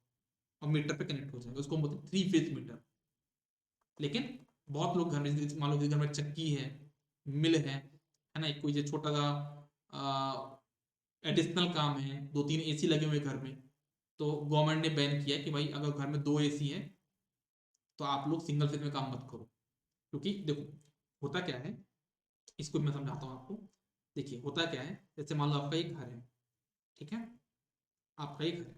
और मीटर पे कनेक्ट हो जाएगा, उसको हम बोलते हैं 3 फेज मीटर। लेकिन बहुत लोग घर में, मान लो कि घर में चक्की है, मिल है ना, कोई छोटा सा एडिशनल काम है, 2-3 एसी लगे हुए घर में, तो गवर्नमेंट ने बैन किया कि भाई अगर घर में 2 एसी है तो आप लोग सिंगल फेज में काम मत करो। क्योंकि देखो होता क्या है, इसको मैं समझाता हूँ आपको। देखिए होता क्या है, जैसे मान लो आपका एक घर है, ठीक है, आपका एक घर है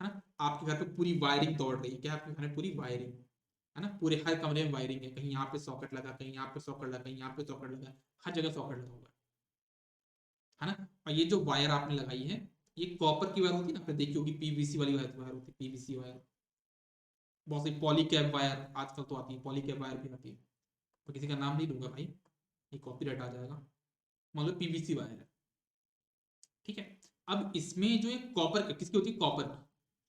ना, आपके घर पे पूरी वायरिंग दौड़ रही है, क्या आपके घर में पूरी वायरिंग है ना, पूरे हर कमरे में वायरिंग है, कहीं यहाँ पे सॉकेट लगा, कहीं यहाँ पे सॉकेट लगा, कहीं यहाँ पे सॉकेट लगा, हर जगह सॉकेट लगा हुआ है ना। और ये जो वायर आपने लगाई है, ये कॉपर की वायर होती है ना, फिर देखी होगी पीवीसी वाली वायर होती है, पीवीसी वायर, बहुत सी पॉलीकैब वायर आजकल तो आती है, पॉलीकैब वायर भी आती है, तो किसी का नाम नहीं लूंगा भाई, ये कॉपीराइट आ जाएगा। मतलब पीवीसी वायर है, ठीक है। अब इसमें जो एक कॉपर किसकी होती है, कॉपर की,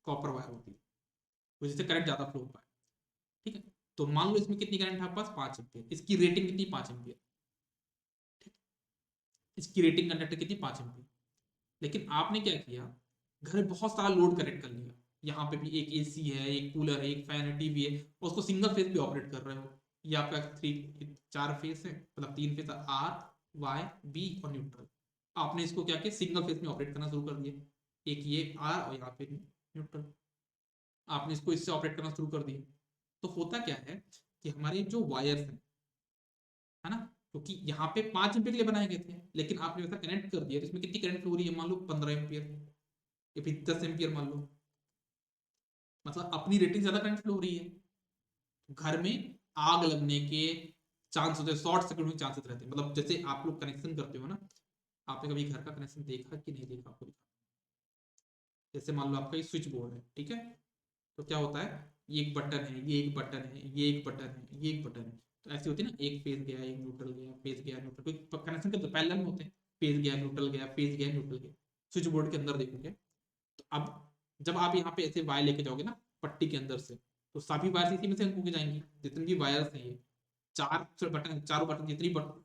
कॉपर वायर होती है, तो जिससे करंट ज्यादा फ्लो होता है, ठीक है। तो मान लो इसमें कितनी करंट है आपके पास, 5 एम्पियर, इसकी रेटिंग कितनी, 5 एम्पियर, ठीक। इसकी रेटिंग कंडक्टर कितनी, 5 एम्पियर। लेकिन आपने क्या किया, घर में बहुत सारा लोड कनेक्ट कर लिया, यहाँ पे भी एक एसी है, एक कूलर है, एक फैन है, टीवी है, और उसको सिंगल फेज पे ऑपरेट कर रहे हो। ये आपका 4 फेज है, मतलब 3 फेज, आर वाई बी और न्यूट्रल। आपने इसको क्या किया, सिंगल फेज में ऑपरेट करना शुरू कर दिया, एक ये आर और यहाँ पे न्यूट्रल, आपने इसको इससे ऑपरेट करना शुरू कर दिया। तो होता क्या है कि हमारे जो वायर्स हैं, है ना, क्योंकि यहाँ पे 5 एम्पियर के लिए बनाए गए थे, लेकिन आपने वैसा कनेक्ट कर दिया, तो इसमें कितनी करंट फ्लो हो रही है, मान लो 15 एम्पियर, या फिर 10 एम्पियर मान लो, मतलब अपनी रेटिंग ज्यादा करंट फ्लो हो रही है, घर में आग लगने के चांस होते हैं, शॉर्ट सर्किट होने के चांसेस रहते हैं। मतलब जैसे आप लोग कनेक्शन करते हो ना, आपने कभी घर का कनेक्शन देखा कि नहीं देखा, आपको जैसे मान लो आपका ये स्विच बोर्ड है, ठीक है, तो क्या होता है, ये एक बटन है, ये एक बटन है, ये एक बटन है, ये एक बटन है, तो ऐसी होती है ना, एक फेज गया, एक न्यूट्रल गया, फेज गया न्यूट्रल, कोई कनेक्शन करते पैरेलल में होते हैं, फेज गया न्यूट्रल गया, फेज गया न्यूट्रल गया, स्विच बोर्ड के अंदर देखोगे। तो अब जब आप यहाँ पे ऐसे वायर लेके जाओगे ना पट्टी के अंदर से, तो सभी वायर इसी में से होके जाएंगी, जितनी भी वायर्स हैं ये, चार बटन, चारों बटन जितनी बटन,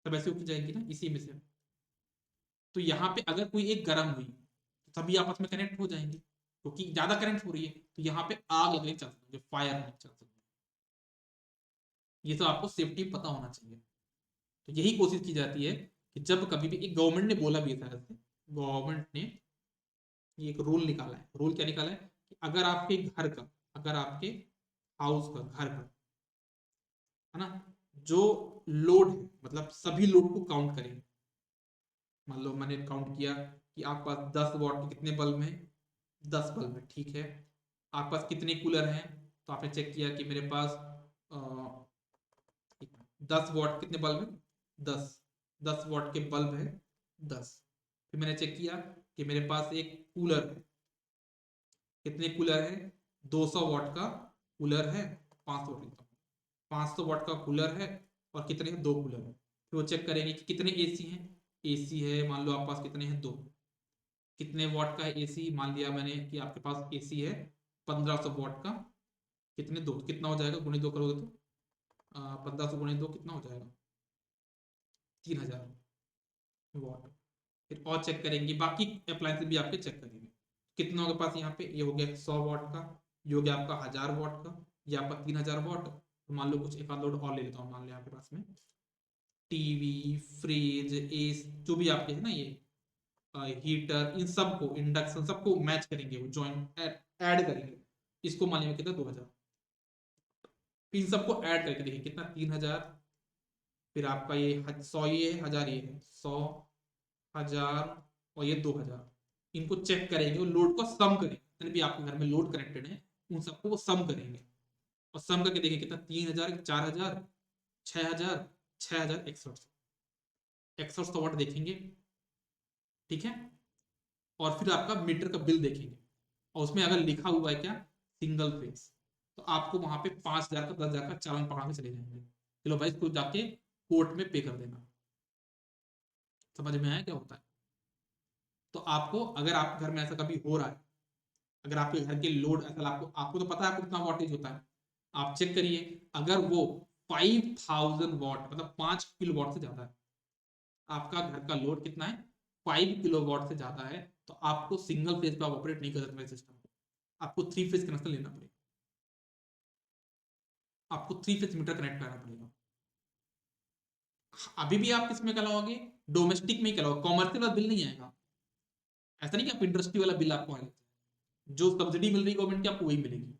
सब ऐसे होके जाएंगी ना इसी में से। तो यहाँ पे अगर कोई एक गर्म हुई तो सभी आपस में कनेक्ट हो जाएंगे, क्योंकि ज्यादा करंट हो रही है, तो यहाँ पे आग लगने के चांसेस होंगे, फायर होने के चांसेस होंगे। ये तो आपको सेफ्टी पता होना चाहिए। तो यही कोशिश की जाती है कि जब कभी भी, एक गवर्नमेंट ने बोला भी है, गवर्नमेंट ने ये एक रूल निकाला है, रूल क्या निकाला है कि अगर आपके घर का, अगर आपके हाउस का, घर का, है ना, जो लोड है, मतलब सभी लोड को काउंट करें। मान लो मैंने काउंट किया कि आपके पास 10 वॉट के कितने बल्ब हैं, 10 बल्ब है, ठीक है। आपके पास कितने कूलर हैं, तो आपने चेक किया कि मेरे पास 10 वॉट कितने बल्ब है? 10 वॉट के बल्ब है 10। फिर मैंने चेक किया कि मेरे पास एक कूलर है, कितने कूलर है? 200 वॉट का कूलर है, 500 वॉट का 500 वॉट का कूलर है, और कितने हैं? 2 कूलर है। फिर वो चेक करेंगे कि कितने एसी हैं। एसी है मान लो आपके पास कितने हैं? 2। कितने वॉट का है एसी? मान लिया मैंने कि आपके पास एसी है 1500 वॉट का, कितने? 2। कितना हो जाएगा? गुणे 2 करोगे तो 1500 गुणे 2 कितना हो जाएगा? 3000 वॉट। फिर और चेक करेंगे, बाकी अप्लायंस भी आपके चेक करेंगे कितना होगा पास यहाँ पे। ये हो गया 100 वॉट का, ये हो गया आपका 1000 वॉट का, ये आपका 3000 वॉट। तो मान लो कुछ एक आध लोड और ले लेता हूँ, मान लो आपके पास में टीवी, फ्रिज, एस जो भी आपके है ना, ये हीटर, इन सबको, इंडक्शन सबको मैच करेंगे, वो जॉइंट ऐड करेंगे। इसको मान लिया कितना? 2000। इन सबको ऐड करके देखिए कितना? 3000। फिर आपका ये 100, ये 1000, ये है 100, 1000 और ये 2000। इनको चेक करेंगे, लोड को सम करेंगे, जितने भी आपके घर में लोड कनेक्टेड है उन सबको वो सम करेंगे, और सम करके देखेंगे कितना? 3000, 4000, 6000, 6000, 6100 वाट देखेंगे। ठीक है, और फिर आपका मीटर का बिल देखेंगे, और उसमें अगर लिखा हुआ है क्या? सिंगल फेज, तो आपको वहां पे 5000 का 10,000 का चालान पकड़ा के चले जाएंगे, चलो भाई इसको जाके कोर्ट में पे कर देना। समझ में आया क्या होता है? तो आपको, अगर आपके घर में ऐसा कभी हो रहा है, अगर आपके घर के लोड ऐसा, आपको आपको तो पता है आपको कितना वॉटेज होता है, आप चेक करिए। अगर वो 5000 वॉट मतलब 5 किलो वॉट से ज्यादा है, आपका घर का लोड कितना है? 5 किलो वॉट से ज्यादा है, तो आपको सिंगल फेज पे आप ऑपरेट नहीं कर सकते सिस्टम को, आपको 3 फेज कनेक्शन लेना पड़ेगा, आपको 3 फेज मीटर कनेक्ट करना पड़ेगा। अभी भी आप किसमें कराओगे? डोमेस्टिक में ही कराओगे, कॉमर्शियल वाला बिल नहीं आएगा। ऐसा नहीं कि आप इंडस्ट्री वाला बिल आपको आएगा, जो सब्सिडी मिल रही है गवर्नमेंट की आपको वही मिलेगी,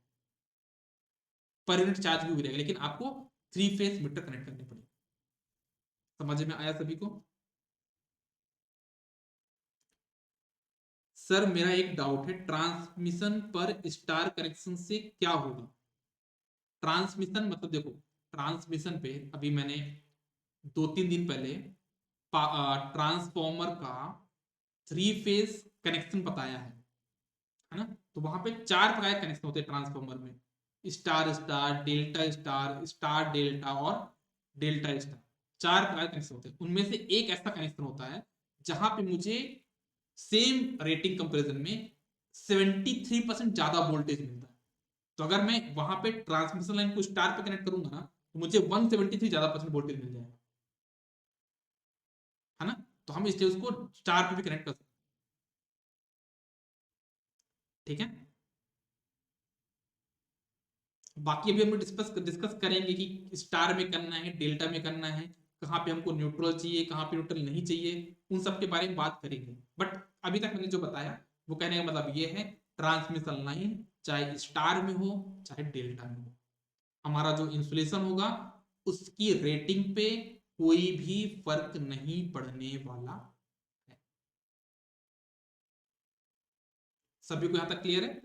पर यूनिट चार्ज भी मिलेगा, लेकिन आपको 3 फेज मीटर कनेक्ट करने पड़ेगा। समझ में आया सभी को? सर मेरा एक डाउट है, ट्रांसमिशन पर स्टार कनेक्शन से क्या होगा? ट्रांसमिशन मतलब देखो, ट्रांसमिशन पे अभी मैंने 2-3 दिन पहले ट्रांसफॉर्मर का 3 फेज कनेक्शन बताया है ना? तो वहां पे 4 प्रकार के कनेक्शन होते हैं ट्रांसफॉर्मर में, star star, delta star, star delta और डेल्टा स्टार। 4 प्रकार के कनेक्शन होते हैं, उनमें से एक ऐसा कनेक्शन होता है जहां पे मुझे सेम रेटिंग कंपैरिजन में 73% ज्यादा वोल्टेज मिलता है। तो अगर मैं वहां पे ट्रांसमिशन लाइन को स्टार पे कनेक्ट करूंगा ना, तो मुझे 173 ज्यादा परसेंट वोल्टेज मिल जाएगा, है ना? तो हम इसलिए उसको स्टार पे भी कनेक्ट कर सकते हैं। ठीक है, बाकी अभी हम डिस्कस डिस्कस करेंगे कि स्टार में करना है, डेल्टा में करना है, कहाँ पे हमको न्यूट्रल चाहिए, कहाँ पे न्यूट्रल नहीं चाहिए, उन सब के बारे में बात करेंगे। बट अभी तक मैंने जो बताया वो कहने का मतलब ये है, ट्रांसमिशन लाइन चाहे स्टार में हो चाहे डेल्टा में हो, हमारा जो इंसुलेशन होगा उसकी रेटिंग पे कोई भी फर्क नहीं पड़ने वाला है। सभी को यहां तक क्लियर है?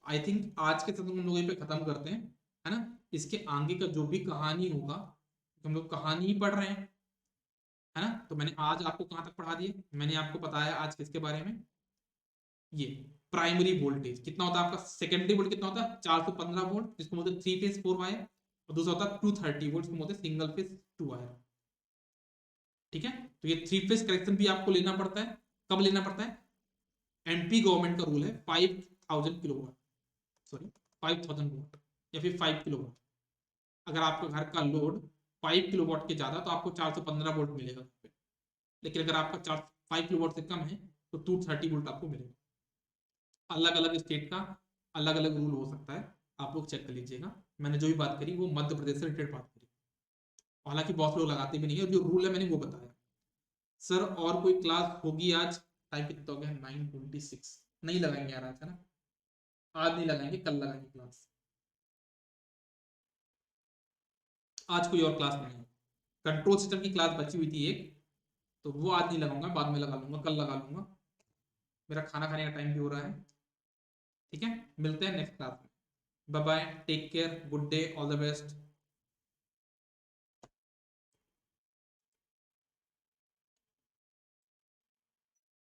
आई थिंक आज के सत्र हम लोग पे खत्म करते हैं, है ना? इसके आगे का जो भी कहानी होगा, हम लोग कहानी ही पढ़ रहे हैं, है ना? तो मैंने आज आपको कहां तक पढ़ा दिए? मैंने आपको बताया आज किसके बारे में, ये प्राइमरी वोल्टेज कितना होता है आपका, सेकेंडरी वोल्ट कितना होता है? 415 वोल्ट, जिसको बोलते हैं 3 फेज 4 वायर, और दूसरा होता है 230 वोल्ट, जिसको बोलते हैं सिंगल फेज 2 वायर। ठीक है, तो ये 3 फेज कनेक्शन भी आपको लेना पड़ता है। कब लेना पड़ता है? एमपी गवर्नमेंट का रूल है 5000 किलोवाट, सॉरी 5000 वोट या फिर 5 किलोवाट। अगर आपका घर का लोड 5 किलोवाट के ज्यादा तो आपको 415 वोल्ट मिलेगा, लेकिन अगर आपका 5 किलोवाट से कम है तो 230 वोल्ट आपको मिलेगा। अलग अलग स्टेट का अलग अलग रूल हो सकता है, आप लोग चेक कर लीजिएगा। मैंने जो भी बात करी वो मध्य प्रदेश से रिलेटेड बात करी, हालांकि बहुत लोग लगाते भी नहीं है, और जो रूल है मैंने वो बताया। सर और कोई क्लास होगी आज? टाइम कितना हो गया? 9:26। नहीं लगाएंगे यार आज, है ना? आज नहीं लगाएंगे, कल लगाएंगे क्लास। आज कोई और क्लास नहीं है, कंट्रोल सिस्टम की क्लास बची हुई थी एक, तो वो आज नहीं लगाऊंगा, बाद में लगा लूंगा, कल लगा लूंगा। मेरा खाना खाने का टाइम भी हो रहा है। ठीक है, मिलते हैं नेक्स्ट क्लास में। Bye bye, take care, good day, all the best.